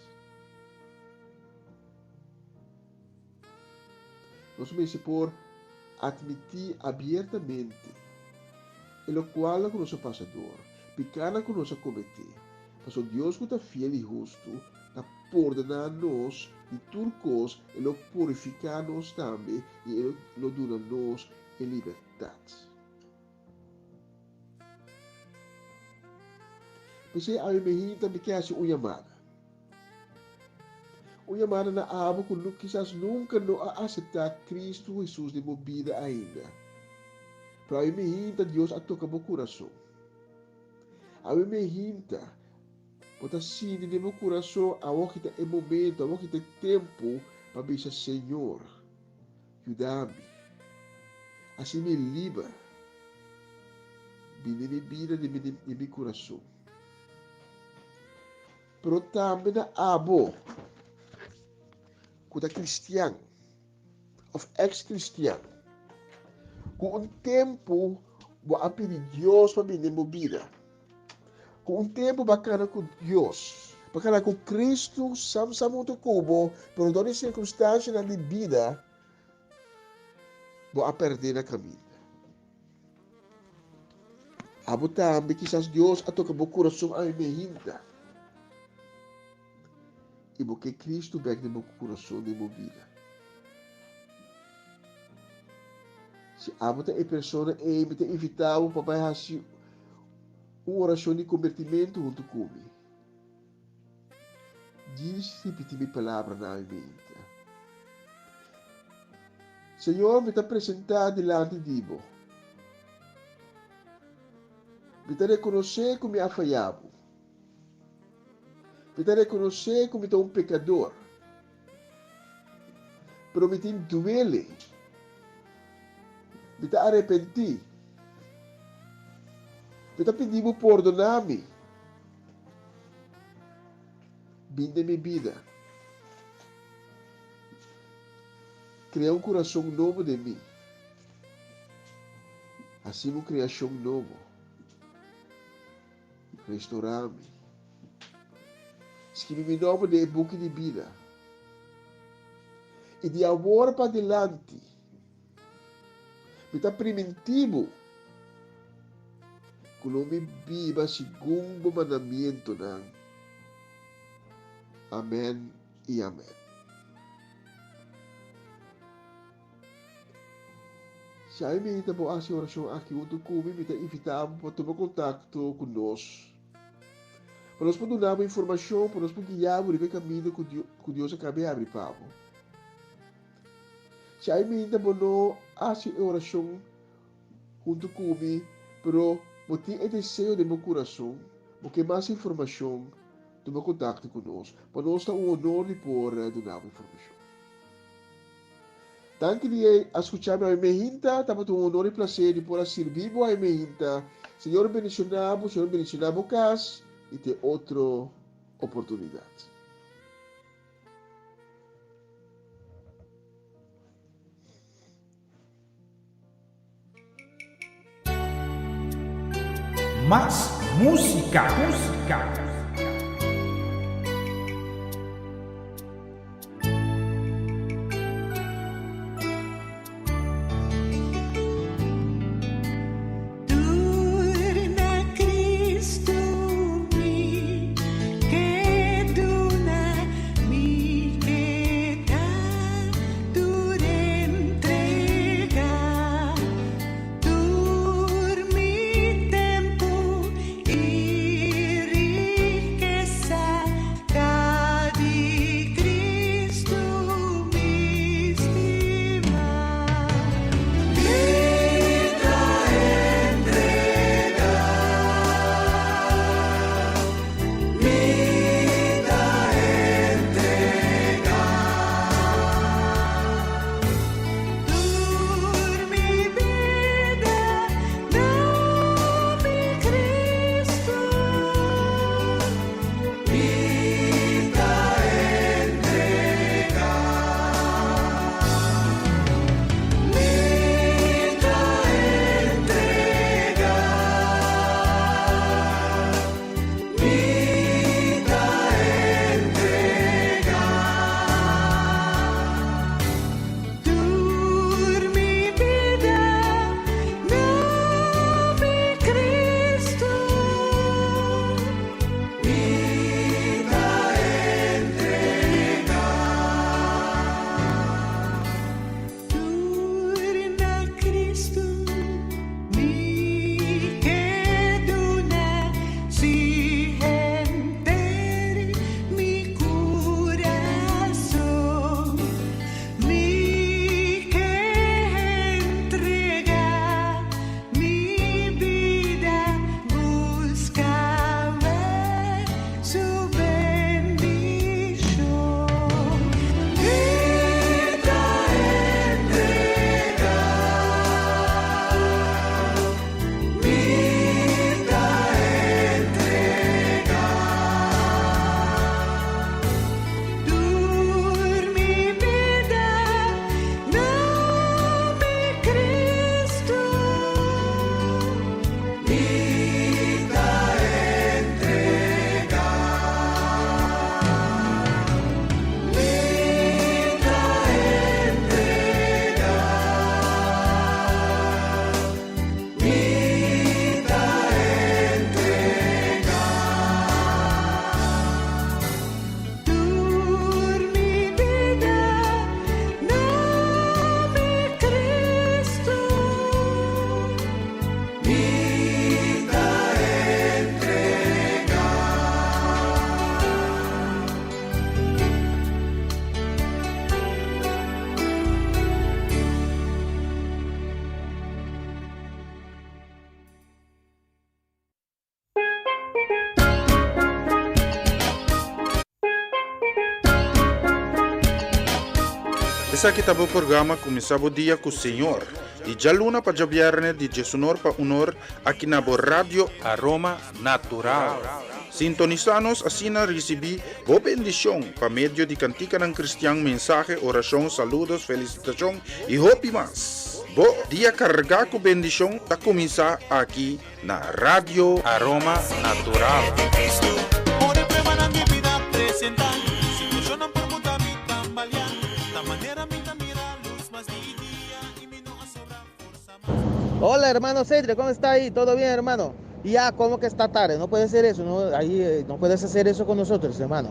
Nós vamos por admitir abertamente o qual é o nosso passador, pecado que nós cometemos. Mas o Deus que está fiel e justo, está ordenar nós de tudo coisa, Ele purificar nós também e Ele dá nós em liberdade. Pensei, a minha também quer fazer uma chamada. Uma chamada na aba que quizás nunca não aceitar Cristo Jesus de minha vida ainda. Para a minha Deus a tocar meu coração. A minha pode assim de meu coração a que é momento, a que é tempo para dizer Senhor, ajuda-me. Assim me livra de minha vida, de meu coração. Pero também na abo que é cristiano, ou ex-cristiano, com tempo vou pedir Deus para minha vida. Com tempo bacana com Deus, bacana com Cristo, somos muito cubo, pero todas as circunstâncias na vida, vou perder na caminho. Abo também, quizás Deus a tocar meu coração a minha e porque Cristo vem no meu coração, na minha vida. Se abo a pessoa me invitar para fazer uma oração de convertimento junto comigo. Diz repetir minha palavra na minha mente. Senhor, me está apresentado diante de Deus. Me está reconhecer que me ha falhado. Me está reconhecer que me estou pecador. Pero me tem duele. Me está arrepentir. Me está pedindo perdonar-me. Vinda minha vida. Cria coração novo de mim. Assim uma criação novo. Restaurar-me. Escreve-me nome de book de vida. E de agora para adelante. Me está preventivo. Que não me viva segundo o mandamento. Amém e amém. Se a minha está boa a oração aqui junto comigo, me está invitando para tomar contato conosco. Para nós podermos dar informação, para nós podermos guiar o caminho que Deus acaba de abrir para nós. Se a minha está boa a oração junto comigo, pero eu tenho desejo de meu coração, porque mais informação, tomar contato conosco. Para nós está honor de poder dar informação. Tanto de escuchar a Emehinta, estamos com honor e prazer de poder servir a Emehinta. Senhor, bendicionamos casa e ter outra oportunidade. Más música. Durna Cristo mi, que duna mi queda, dure entrega, mi tempo y riqueza, di Cristo mi estima. Mi vida, no mi Cristo. Mi vida, no mi Cristo. Durna Cristo mi queduna si enteri mi corazón mi que entrega mi vida buscaba su bendición. Mi vida, no mi Cristo. Mi vida, no mi Cristo. Essa kita po programa começava o dia com o Senhor. E já luna para viernes de Jesunor para unor aqui na Rádio Aroma Natural. Sintonizanos assim na recebi boa bendição para meio de cantica ng Cristian, mensaje, oração, saludos, felicitação e hope mas. Bo dia carga com bendição tá começar aqui na Rádio Aroma Natural. Ore prueba na mi vida presentar. Situación ang permuta mi tambalean. Ta manera mi mira luz más día y mi no sobra fuerza. Hola hermano Cedre, ¿cómo está ahí? ¿Todo bien hermano? Y ya, ¿cómo que está tarde? No puede ser eso, ¿no? Ahí no puedes hacer eso con nosotros hermano.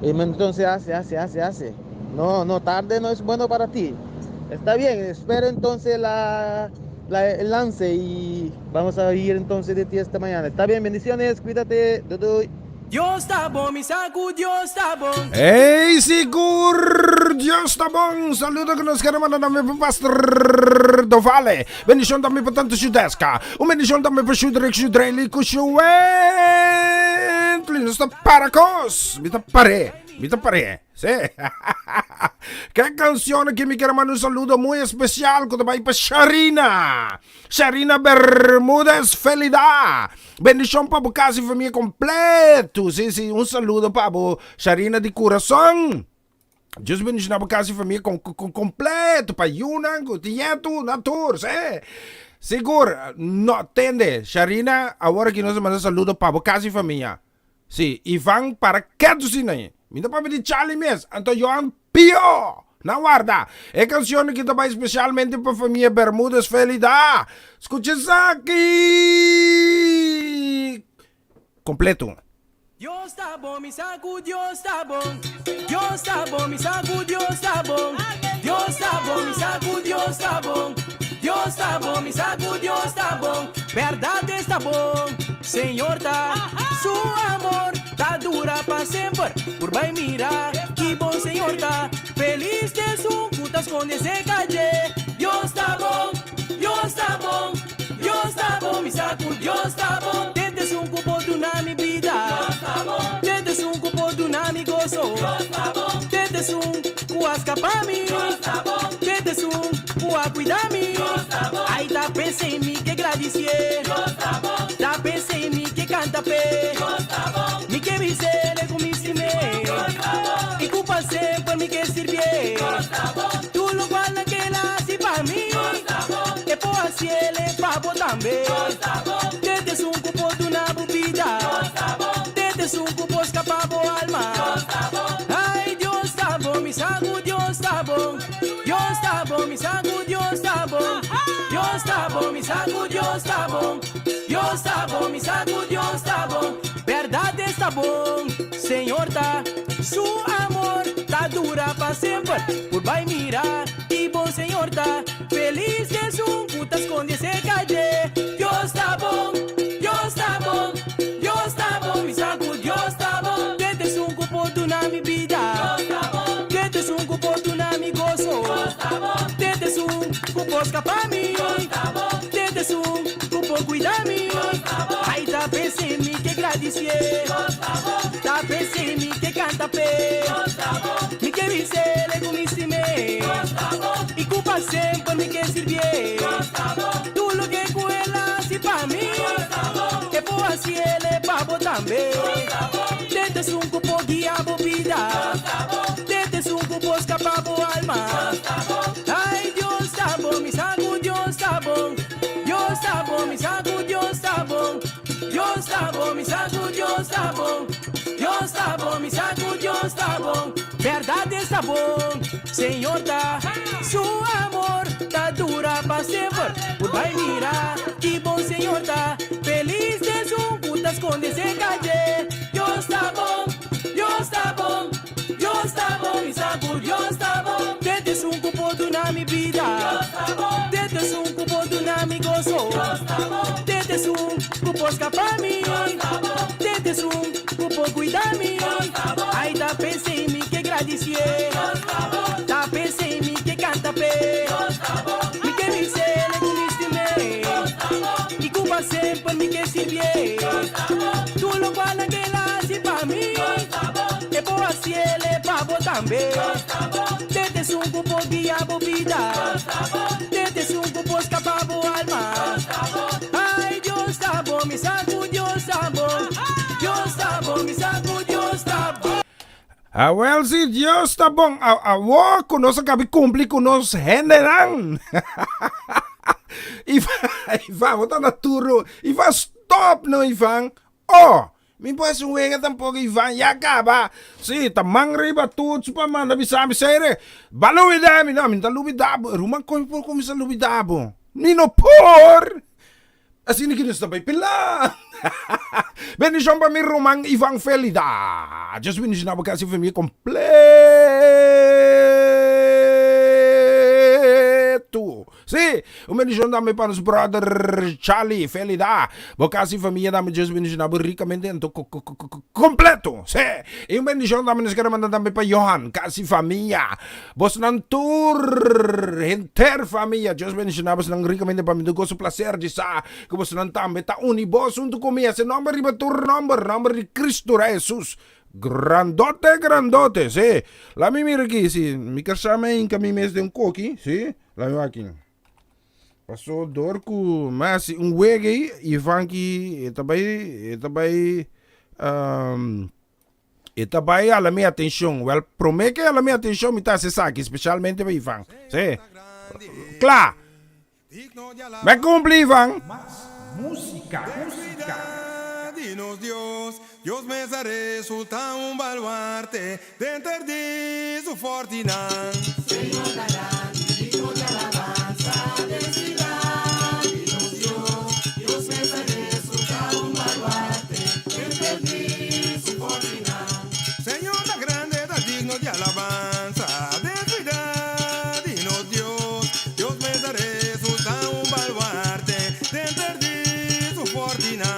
Entonces hace. No, tarde no es bueno para ti. Está bien, espero entonces el lance y vamos a ir entonces de ti esta mañana. Está bien, bendiciones, cuídate. Dios está bom, mi saco, Dios está bom. Hey, sigur! Diyos na bong! Saludo ko nos karaman na namin po Pastor Dovale. Bendición dami po tanto Sudeska. Bendición dami po Sudrek Sudreli ko Suwent. Linos na parakos. Bita pare. Mita pare, sí. ¿Qué canción que me quiero mandar un saludo muy especial con para Sharina? Sharina Bermúdez Felida. Bendición para casi familia completo. Sí, sí, un saludo para Sharina de corazón. Just bendición para casi familia completo. Para Yunan, Tieto, Natur, sí. Seguro, no atende. Sharina, ahora que nos manda saludo para casi familia. Sí, Ivan para que tu sinay. Minta pa de Charlie Mes, Anto Johan Pio. Na guarda, é canção que também especialmente para a família Bermúdez Felida. Escute isso aqui. Completo. Dios está bom, mi saco, Dios está bom. Dios está bom, mi saco, Dios está bom. Dios está bom, mi saco, Dios está bom. Dios está bom, mi saco, Dios está bom. Verdade está bom, Senhor tá. Su amor tá dura para sempre. Por vai mirar, que bom Senhor tá. Feliz de su putas con ese calle. Dios está bom, Dios está bom. Dios está bom, mi saco, Dios está bom. Tentes un cupo de una mi vida. Dios está bom. Tentes un cupo de una mi gozo. Dios está bom. Tentes un cuasca pa mi. Dios está bom. Tentes un cua cuidar mi. Dios está bom. Ai tá pensei em mim que agradecer. Dios está bom. Tá pensei em mim que canta pé. Dios está bom. Mi que visele com mi cime. Dios está bom. E culpa sempre mi que sirvier. Dios está bom. Tu lo guarda que la si pa mi. Dios está bom. E po asiele papo também. Dios está bom. Tentes un cupo de una bebida. Dios está bom. Tentes un cupo escapado alma. Dios está bom. Ai Dios está bom, mi saco, Dios está bom. Dios está bom, mi saco, Dios está bom. Dios está bom, mi saco, Dios está bom. Dios está bom, mi saco, Dios está bom. Verdade está bom, Senhor tá. Su amor tá dura para sempre. Por vai mirar, que bom Senhor tá. Feliz de su putas con ese calle. Dios está bom, Dios está bom. Dios está bom, mi saco, Dios está bom. Tentes un cupo de una mi vida. Dios está bom. Tentes un cupo de una mi gozo. Dios está bom. Tentes un cupo escapar mi. Dios está bom. Tentes un cupo cuidar mi. Dios está bom. Ai tá pensei em mim que agradecer. Dios está bom. Tá pensei em mim que canta pé. Dios está bom. Mi que visele com mi cime. Dios está bom. E culpa sempre mi que sirvier. Dios está bom. Tu lo que cuela si pa mi. Dios está bom. E po asiele papo também. Dios está bom. Tentes un cupo guiabo vida. Dios está bom. Tentes un cupo escapado alma. Dios está bom. Ai Dios está bom, mi saco, Dios está bom. Dios está bom, mi saco, Dios está bom. Dios está bom, mi saco, Dios está bom. Dios está bom, mi saco, Dios está bom. Verdade está bom, Senhor tá. Su amor tá dura para sempre. Por vai mirar, que bom Senhor tá. Feliz de su putas con ese calle. Dios está bom, Dios está bom. Dios está bom, mi saco, Dios está bom. Tentes un cupo de una mi vida. Dios está bom. Tentes un cupo de una mi gozo. Dios está bom. Tentes un cupo escapar mi. Dios está bom. Tentes un cupo cuidar mi. Dios está bom. Ai tá pensei em mim que agradecer. Dios está bom. Tá pensei em mim que canta pé. Dios está bom. Mi que visele com mi cime. Dios está bom. E culpa sempre mi que sirvier. Dios está bom. Tu lo guarda que la si pa mi. Dios está bom. E po asiele papo também. Dios está bom. Tentes un cupo guiabo vida. Dios está bom. Tentes un cupo escapado alma. Dios está bom. Ai Dios está bom, mi saco, Dios está bom. Dios está bom, mi saco, Dios está bom. Ah, well, si Dios está bom. Awo, conosco cabe cumprir com nos generan. Ivan, vou na turno. Ivan, stop no, Ivan. Oh! Mi puedes un wega tampoco Ivan, ya acaba. Sí, tamang riba tuts pa man, nabi sabi sere. Balubidami na, minta lubidabo. Rumang ko po kung sa lubidabo. Nino por! Asini kinos na ba'y pila? Bendición pa mi rumang Ivan Felida. Just finish na kasi for me completo. Sí, un bendición dame para su brother Charlie Felida. Casi familia dame just bendición ricamente en completo. Sí, y un bendición dame nos queremos mandar dame para Johan, casi familia. Vos nan tour enter familia. Just bendición dame nang ricamente para mi dugo su placer di sa. Que vos nan tambe ta uni vos un tu comia se nombre riba tur nombre di Cristo Jesus. Grandote, sí. La mi mira aquí, sí. Mi kasama in kami mes de un coqui, sí. La mi aquí. Pasó dorku, mas un wege e vanki etabai a la minha atenção. Well, promete a la minha atenção me tá se saque, especialmente para Ivan. Sí. Claro. Me cumpli, Ivan. Música. Dinos Dios me resulta un baluarte dentro de su fortuna. Señor dará digno de alabanza, decirá, dinos Dios me resulta un baluarte dentro de su fortuna. Señor da grande, da digno de alabanza, decirá, dinos Dios me resulta un baluarte dentro de su fortuna.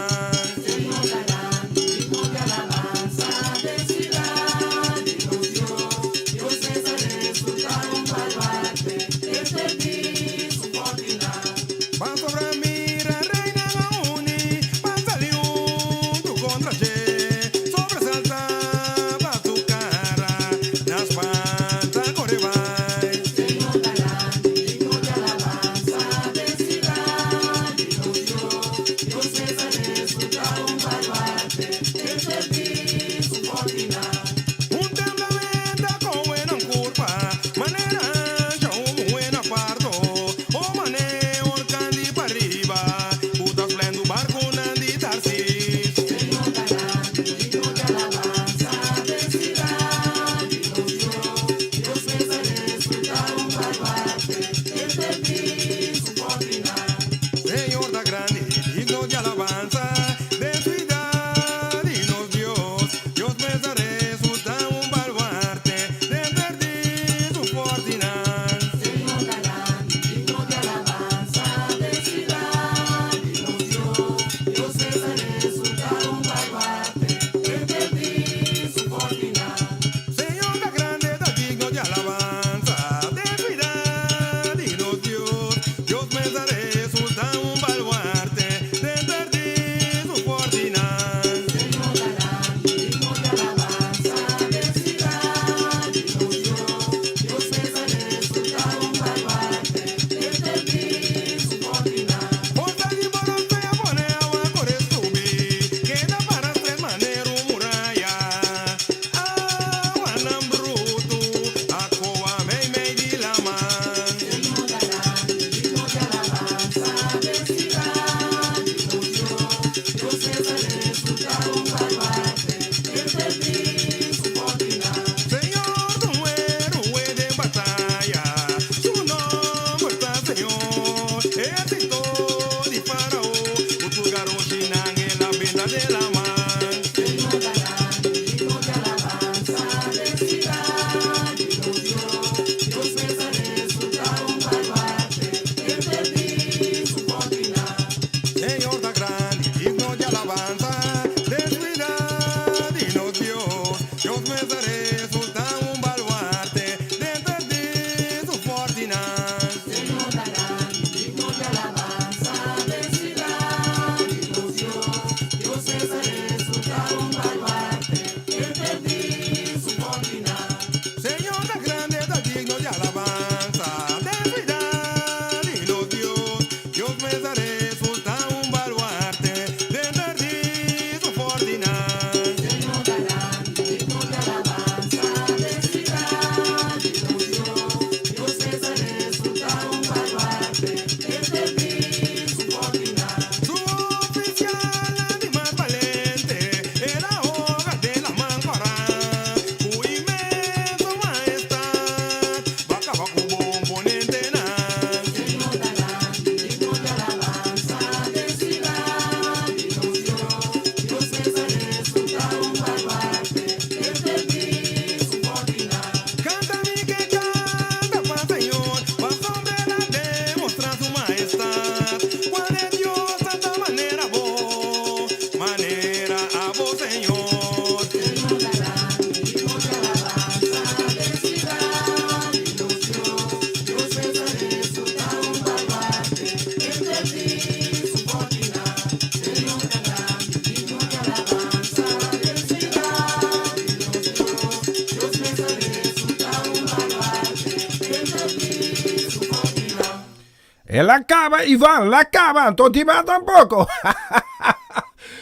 La cava, Iván, la cava, Tontima tampoco.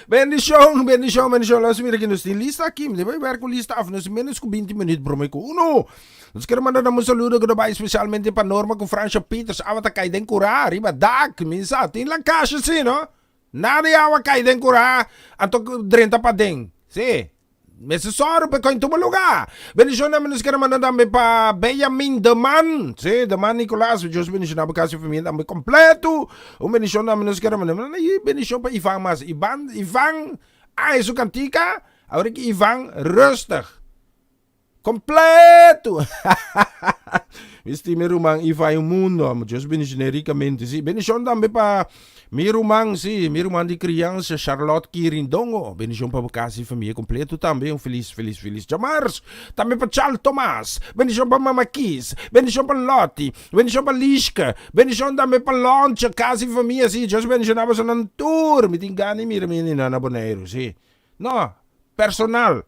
Bendición. Lass mira que nos tem lista aqui. Deve ver com lista af. Nos menos com 20 minutos, bro. Uno. Nós queremos mandar um saludo que vai especialmente para Norma com Francia Peters. Awa cai den curar. Riba dak. Minsa. Tem lá caixa assim, não? Nada awa cai den curar. Anto 30 pa den. Sim. Necessário para quem toma lugar. Bendição namin nos queremos mandar também para Benjamin Deman. Sim, Deman Nicolas. Deus bendição na casa família também completo. Bendição namin nos queremos mandar. Bendição para Ivan mas. Ivan. Isso cantica. Agora que Ivan rustig. Completo. Visti merumang Ivan yung mundo. Deus bendição ricamente. Sim, bendição também para Mirumang de criança Charlotte Quirindongo. Bendição para a casa e família completo também. Feliz Jamars. Também para Charles Thomas. Bendição para Mama Kiss. Bendição para Lottie. Bendição para Lishka. Bendição também para Loncha, casa e família. Sim, Deus bendição na nossa tour. Me tingani menina na Bonaire. Sim. No, personal.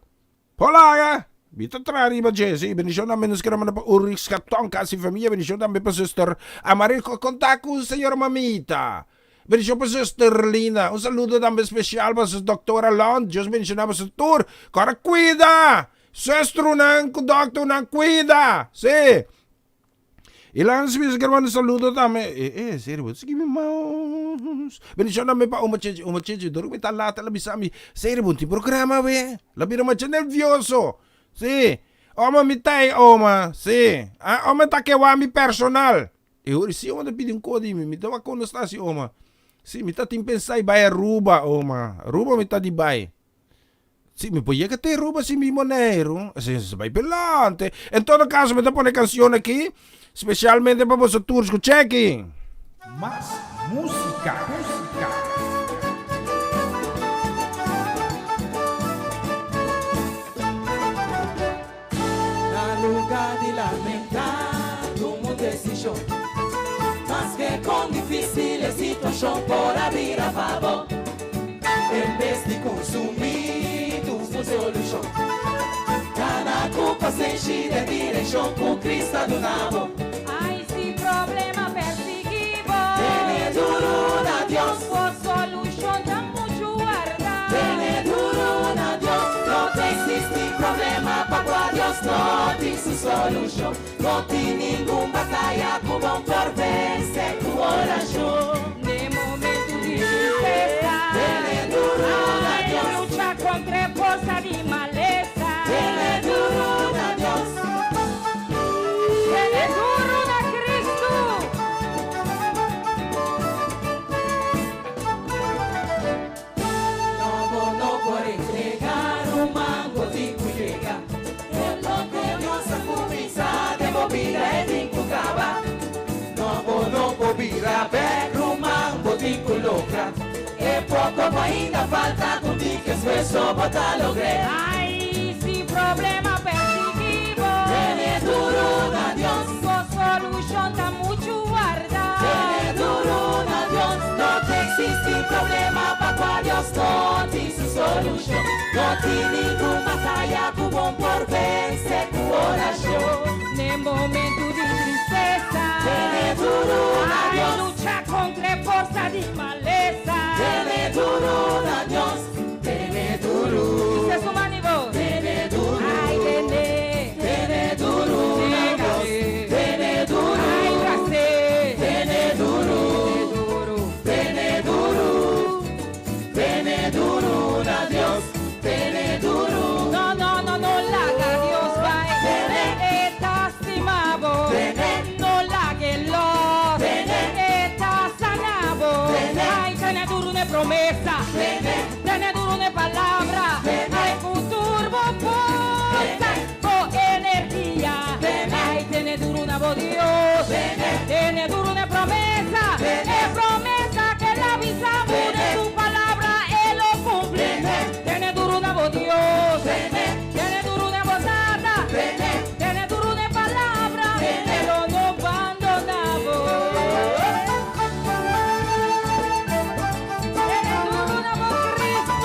Polaga. Bita trari ba Jesse? Bendição namin nos kiraman na pa Urix Katong kasi família. Bendição também para sister Amaril Kontaku, senhora Mamita. Bendição para sister Lina. Saludo também especial para Dr. Alon. Deus bendicionava sa tour. Cara, cuida! Sestro ng doctor ng cuida! Sí. Ilan sabi kiraman saludo também. Sério, sige mi mouse. Bendição namin pa umacheche. Duro may talata labi sa amin. Sério, bunti programa we. Labi naman siya nervioso. Sí. Oma mitay, oma. Sí. Oma takewami personal. Uri, si oma na piding kodi mi. Mitawa ko na si oma. Si, mita tim pensai vai a Ruba, oma. Ruba mita di vai. Si, mi puoi che te Ruba si mi monero. Si, vai pelante. In todo caso, mita pone canzone aqui, specialmente para vostro tour, escuchechi. Más música. Na lugar de lamentar, tomo decisão. Mas que com difícil situação por abrir a favor. Em vez de consumir tus solução. Cada culpa se enche de direção com Cristo do nabo. Ai, si problema perseguivo. Tiene duro na Dios. Por solución da mucho guardar. Tiene duro na Dios. No te existe problema para cual Dios no tem su solución. No tem nenhum batalha com bom por vencer com oração. De momento de tristeza. Tiene duro na Dios. Lucha contra força de maleza. Tiene duro na Dios. Tiene duro na Cristo. No por entregar un mango de cuilega. Es lo que Dios ha comenzado de movida e de cucaba. No por vira per un mango de culoca. E poco ainda falta con ti que esfuerzo para lograr. Ai, si problema perseguivo. Tiene duro na Dios. Por solución da mucho guardar. Tiene duro na Dios. No te existe problema para cual Dios no tem su solución. No tem nenhuma batalha com bom por vencer com oração. De momento de tristeza. Tiene duro na Ai, Dios. lucha contra força de maleza. Tiene duro na Dios. Tiene duro. Isso é suma nível. Tiene duro. Ai, Dene. Tiene duro na Dios. Tiene duro. Ai, Bracê. Tiene duro. Tiene duro. Tiene duro na Dios. Tiene duro. No, laga Dios vai. Eta estimavo. No lague lo. Eta sanavo. Ai, tiene duro ne promesa. Tiene duro ne palabra. Ai, futuro forza. O energía. Ai, tiene duro na voz Dios. Tiene duro ne promesa. Es promesa que la avisamos de su palabra. Él lo cumple. Tiene duro na voz Dios. Tiene duro na voz nada. Tiene duro na palabra. Pero no abandonamos. Tiene duro na voz Cristo.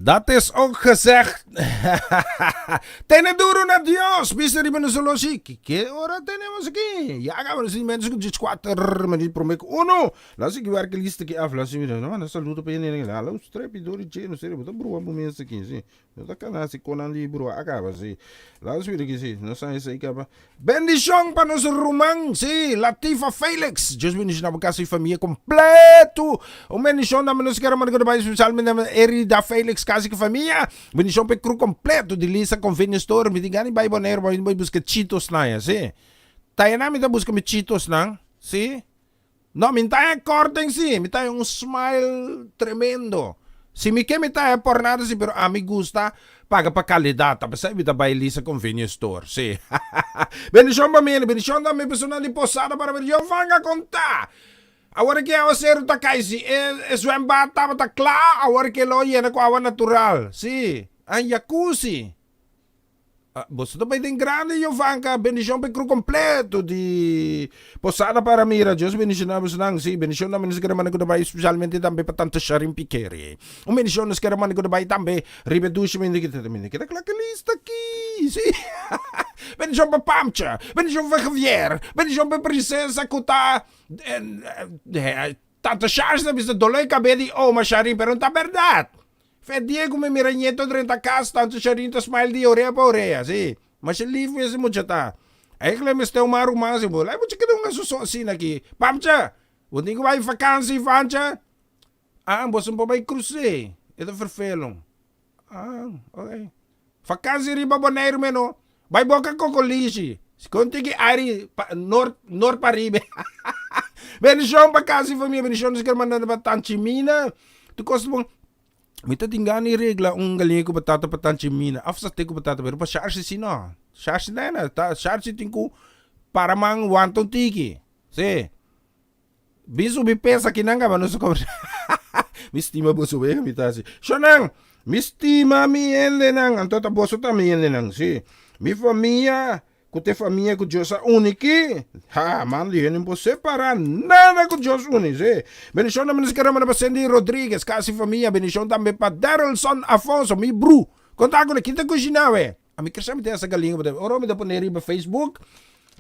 Dat is ook gezegd. Teneduro na Dios. Mister Ibn Solosi. Que ora tenemos aquí? Ya acabamos de mensen que 4 maar niet promek. Uno. Laat ik werk liste que af. Laat ik weer. Nou, dan saluto pa yun. Laat ons strepi dori cheno. Sério, botar bro po mensen aqui, sim. Botar canasi konan di bro acaba, sim. Laat ons weer aqui, sim. Não sai isso aí acaba. Bendição para nos rumang, sim. Latifa Felix. Just bendição na casa família completo. Bendição na menos que era mano que vai especialmente na Erida Felix casa que família. Bendição pe cru completo de Lisa convenience store. Me digani vai boneiro, vai buscar Cheetos na ya, sim. Tayo na minta busca me Cheetos na, sim. No, minta corten, sim. Minta um smile tremendo. Si mi que me tá por nada, sim, pero a mim gusta paga pa qualidade, tá? Sabe, me tá vai Lisa convenience store, sim. Bendição para mim, bendição da minha pessoa de posada para ver, eu vanga contar. Agora que eu ser tá caisi, é zwembad tá claro, agora que lo yena com água natural, sim. Ang jacuzzi. Você também tem grande Jovanka, bendição para cru completo de posada para mira, Deus bendicionamos nang, sim, bendição na menos que ramana ko dabei especialmente também para tanto sharing piquere. Bendição nos que ramana ko dabei também ribedush kita lista aqui, sim. Bendição para Pamcha, bendição para Javier, bendição para princesa Kuta, tanto charge na bisa doloi cabedi mas sharing pero não tá verdade. Fé Diego me miranheto dentro da casa, tanto charinho smile de orelha para orelha, sim. Mas ele livre esse muchata. Aí que ele me está uma arrumada, bola. Aí você quer um suso assim aqui. Pamcha, o ninguém vai vacância, Vancha. Você não vai cruzar. Ito vervelong. Ok. Vacância riba boneiro meno. Vai boca cocolisi. Contigi ari nor paribe. Bendição para casa e família, bendição nos que mandam para Tanchimina. Tu costuma Mita tingani regla galinha ko batata patanchimina. Afsa te ko batata pero pa charge sino. Charge na charge tinku para mang wantong tiki. Se. Bisu bi pesa kinanga manuso ko. Mistima boso be mitasi. Shonang, mistima mi ende nang antota boso ta mi ende nang si. Mi família Kute família com Deus único. Mano, ele não pode separar nada com Deus único. Bendição na menos que era para Sandy Rodrigues, casa família. Bendição também para Darrelson Afonso, mi bro. Conta com ele, kita cozinhar, A mim quer me ter essa galinha, ora me dá para nele no Facebook.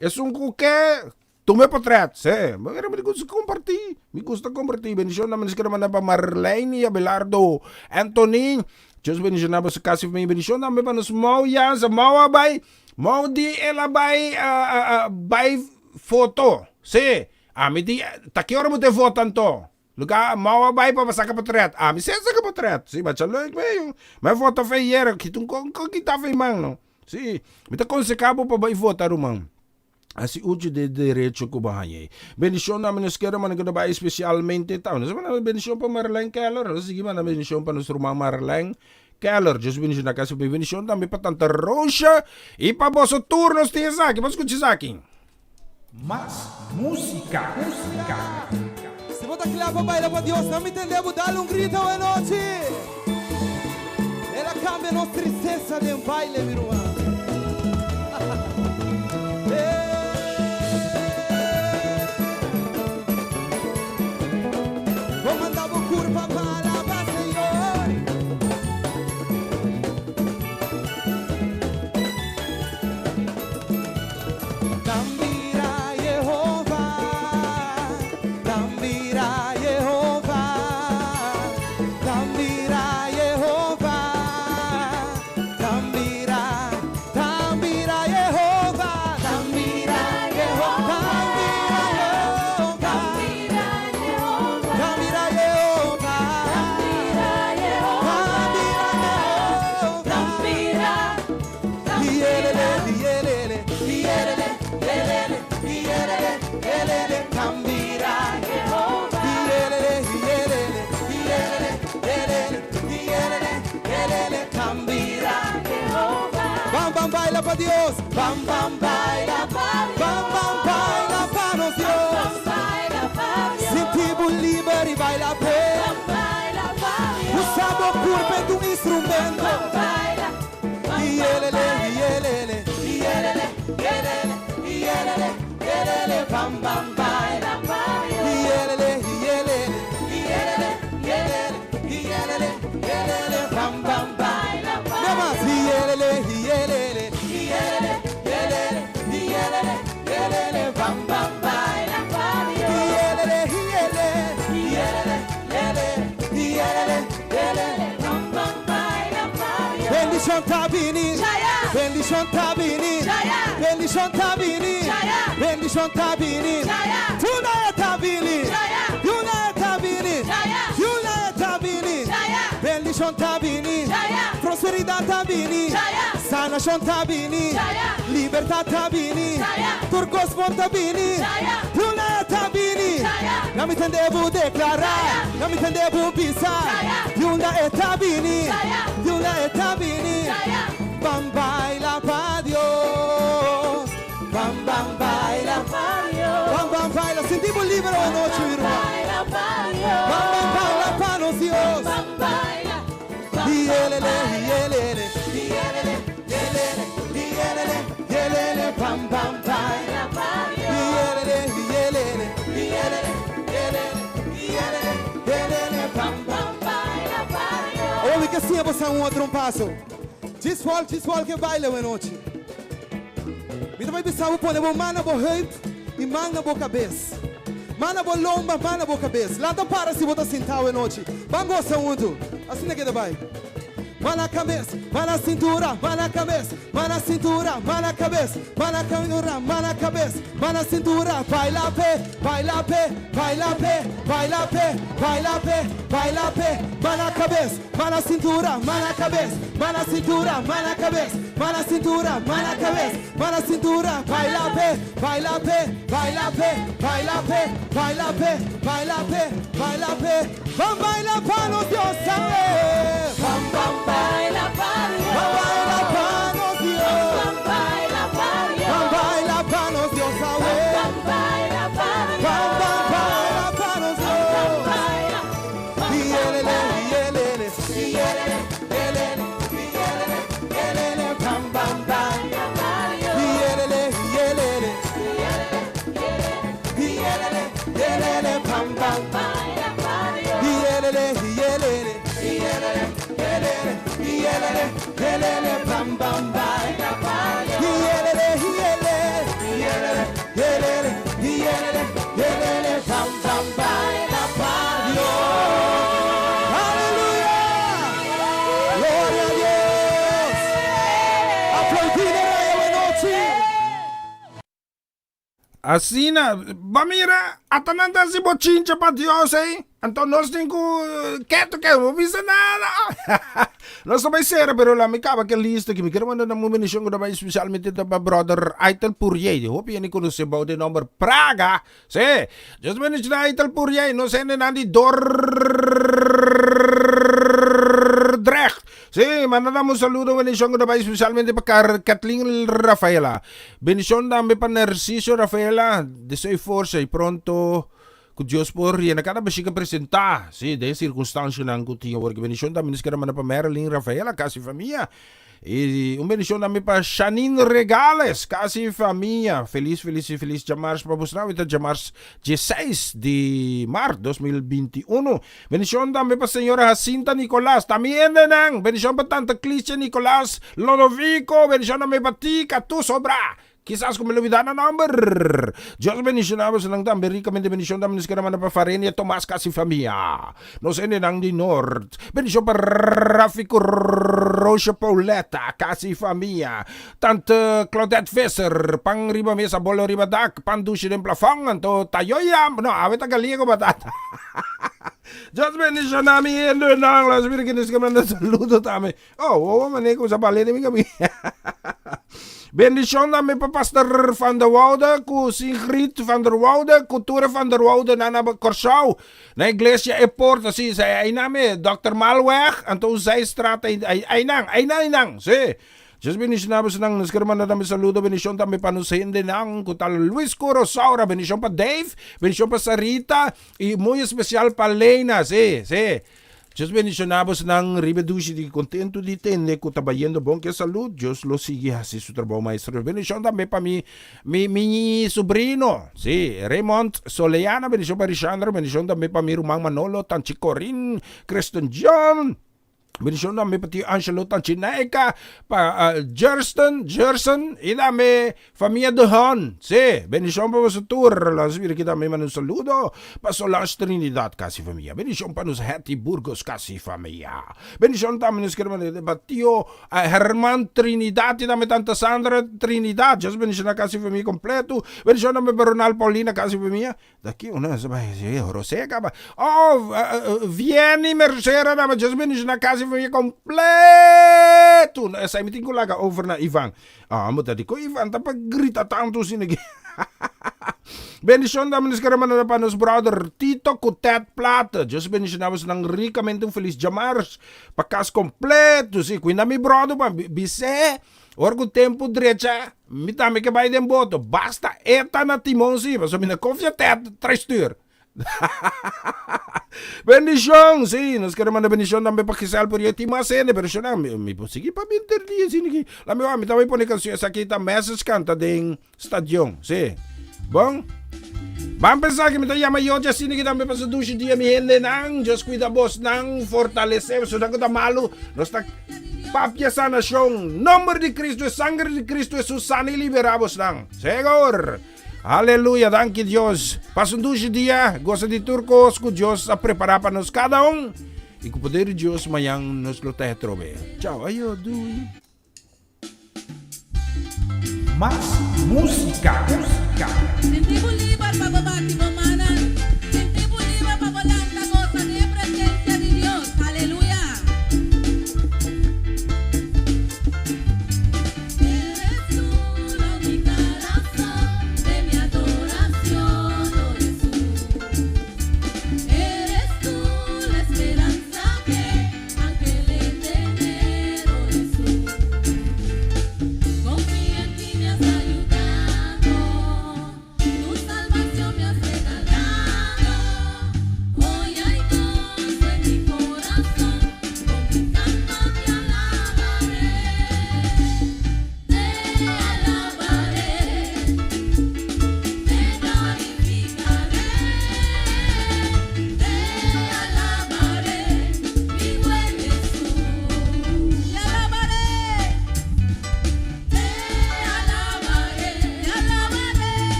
É um que tu me portrait, mas era me gusta compartilhar. Me gusta compartilhar. Bendição na menos que era para Marlene, Abelardo, Anthony. Deus bendição na nossa casa família. Bendição também para nos mau ya, sa mau abay. Mau di ela by foto. Se, mi di taki ora mo te votan to. Lugar mau bay pa sa kapatret. Mi se sa kapatret. Si ba chalo meio. Mas voto fe yera kitun ko kita fe mang no. Si, mi ta konsekabo pa bay votar umang. Assim, o de direito que bahaya. Bendição na menos que era man que vai especialmente tá. Não é bendição para Marlene Keller. Não sei que man bendição para nosso irmão Marlene Keller. Jesus bendição na casa bendição também para tanta Rocha e para vosso turno tem aqui. Vamos escutar aqui. Más música. Se bota clava baila para Dios, não me entendemos, dale un grito a noche. Ela cambia nossa tristeza de um baile, meu irmão. Dios, bam bam baila para nos Dios. Sentimos livre, baila bem. Usamos o corpo de um instrumento. E ele, bam bam baila. E ele, bam bam. bendición tabini, bendición tabini, bendición tabini, una tabini, una tabini, una tabini, bendición tabini, prosperidad tabini, sanación tabini, libertad tabini, turcos tabini, una tabini, não me entendeu declarar, não me entendeu pisar, una tabini, una tabini, bam baila pa Dios, bam bam baila pa Dios, bam bam baila, sentimos libre hoy noche, mi hermano, bam bam baila pa nos Dios, y elele, bam bam baila pa Dios, y elele, bam bam baila pa Dios. Ou que sim, você outro passo. Desfol que baila hoje noite. Me vai pensar o pôr mana bo heup e mana bo cabeça. Mana bo lomba, mana bo cabeça. Lá para se botar sentado hoje noite. Vamos gostar muito. Assim é que vai. Mana cabeça, mana cintura, mana cabeça, mana cintura, mana cabeça, mana cintura, mana cabeça, mana cintura, baila pé, baila pé, baila pé, baila pé, baila pé, baila pé, mana cabeça, mana cintura, mana cabeça, mana cintura, mana cabeça, mana cintura, mana cabeça, mana cintura, baila pé, baila pé, baila pé, baila pé, baila pé, baila pé, baila pé, vamos bailar para los dioses, vamos, vamos. Baila para Dios, baila para nos Dios, baila para Dios, baila para nos Dios, baila para Dios, baila para nos Dios, y elele, bam bam baila para Dios, y elele, bam bam baila para Dios, y elele, Yelele, bam bam baila pa Dios. Yelele, bam bam baila pa Dios. Aleluya. Gloria a Dios. Aplaudile a noche. Asina, bamira, atananda si bochincha pa Dios, Anto nós tem quieto que não visa nada. Nós também será, pero lá me acaba que lista que me quero mandar uma menção que também especialmente para brother Aitel Purier. Hope ele conhece about the number Praga. Se, just mention Aitel Purier, não sei nem de Dordrecht. Se, mandamos saludo bendición que também especialmente para Kathleen Rafaela. Bendición também para Narciso Rafaela. Desejo força e pronto. Que Deus por na cada vez que apresentar, sim, de circunstância não que tinha porque bendição também nos queremos para Marilyn Rafaela, casa família, e bendição também para Janine Regales, casa família, feliz Jamars para você, então Jamars 16 de março 2021, bendição também para a senhora Jacinta Nicolás, também não, bendição para tanta Clícia Nicolás Lodovico, bendição também para Tica, tu sobra. Quizás kung malawida na number. Diyos bendicionamos ng tambe ricamente bendición damos que naman na pa Farenia Tomas kasi familia. Nos ene ng di Nord. Bendición pa Rafico Rocha Pauleta kasi familia. Tante Claudette Fesser pang riba mesa bolo riba dak pandusi den plafang anto tayoyam. No, awet agaliego batata. Diyos bendición namin endo nang las virgenes que mandan saludo tame. Oh, maneko sa balete mi kami. Bendición namin pa Pastor Van der Woude, ku Sigrid Van der Woude, ku Ture Van der Woude na Corsau, na Iglesia Eport, si sa ay namin, Dr. Malweg, anto sa strata, ay nang, si. Just bendición namin sa nang naskarman na namin saludo, bendición namin panusayin din ang kutal Luis Curasaura, bendición pa Dave, bendición pa Sarita, y muy especial pa Lena, si. Just bendicionamos ng ribedushi di contento di tende ko tabayendo bom que salud. Dios lo sigue así su trabajo maestro. Bendición también para mi sobrino. Sí, Raymond Soleana. Bendición para Richandro. Bendición también para mi Rumang Manolo, Tanchi Corin, Kristen John. Bendición dame pati Angelo Tanchinaica, pa Gerson, idame familia Duhon. Sí, bendición pa sa tour. Las vira kita may man un saludo. Pa Solange Trinidad kasi familia. Bendición pa nos Hattie Burgos kasi familia. Bendición dame nos kerman pa Tio Herman Trinidad, idame tanta Sandra Trinidad. Just bendición na kasi familia completo. Bendición dame pa Ronald Paulina kasi familia. Daqui una sabay Roseca ba. Oh, Vieni Mercera na just bendición na kasi familia completo. Sa imitin ko laga over na Ivan. Mo tadi ko Ivan tapag grita tanto sinigi. Bendición naman sa karaman na panos brother Tito Cutet Plata. Just bendición naman ng ricamente feliz Jamars. Pakas completo. Si Queen na mi brother pa. Bise. Orgo tempo direcha. Mitami ka ba yung boto. Basta eta na timon si. So mina kofia tet. 3 stuur. Bendición, sí, nos queremos una bendición también para que sea por ahí más en bendición, mi posigi pa binter dia sini la mi também pone canção essa aqui tá message canta de stadion, sí. Bom, vamos pensar que me tá llama yo já sini que também passa 2 dias mi hende nang, just cuida boss nang fortalecer, so nang tá malo, nós tá papia sa nação, nombre de Cristo, sangre de Cristo, Jesus sana e liberamos nang. Seguro. Aleluia, danke Deus. Passam 2 dias, gosta de turcos, que Deus a preparar para nós cada e com o poder de Deus, amanhã nos lutar trobe. Tchau, ayo, dui. Más música. Sentí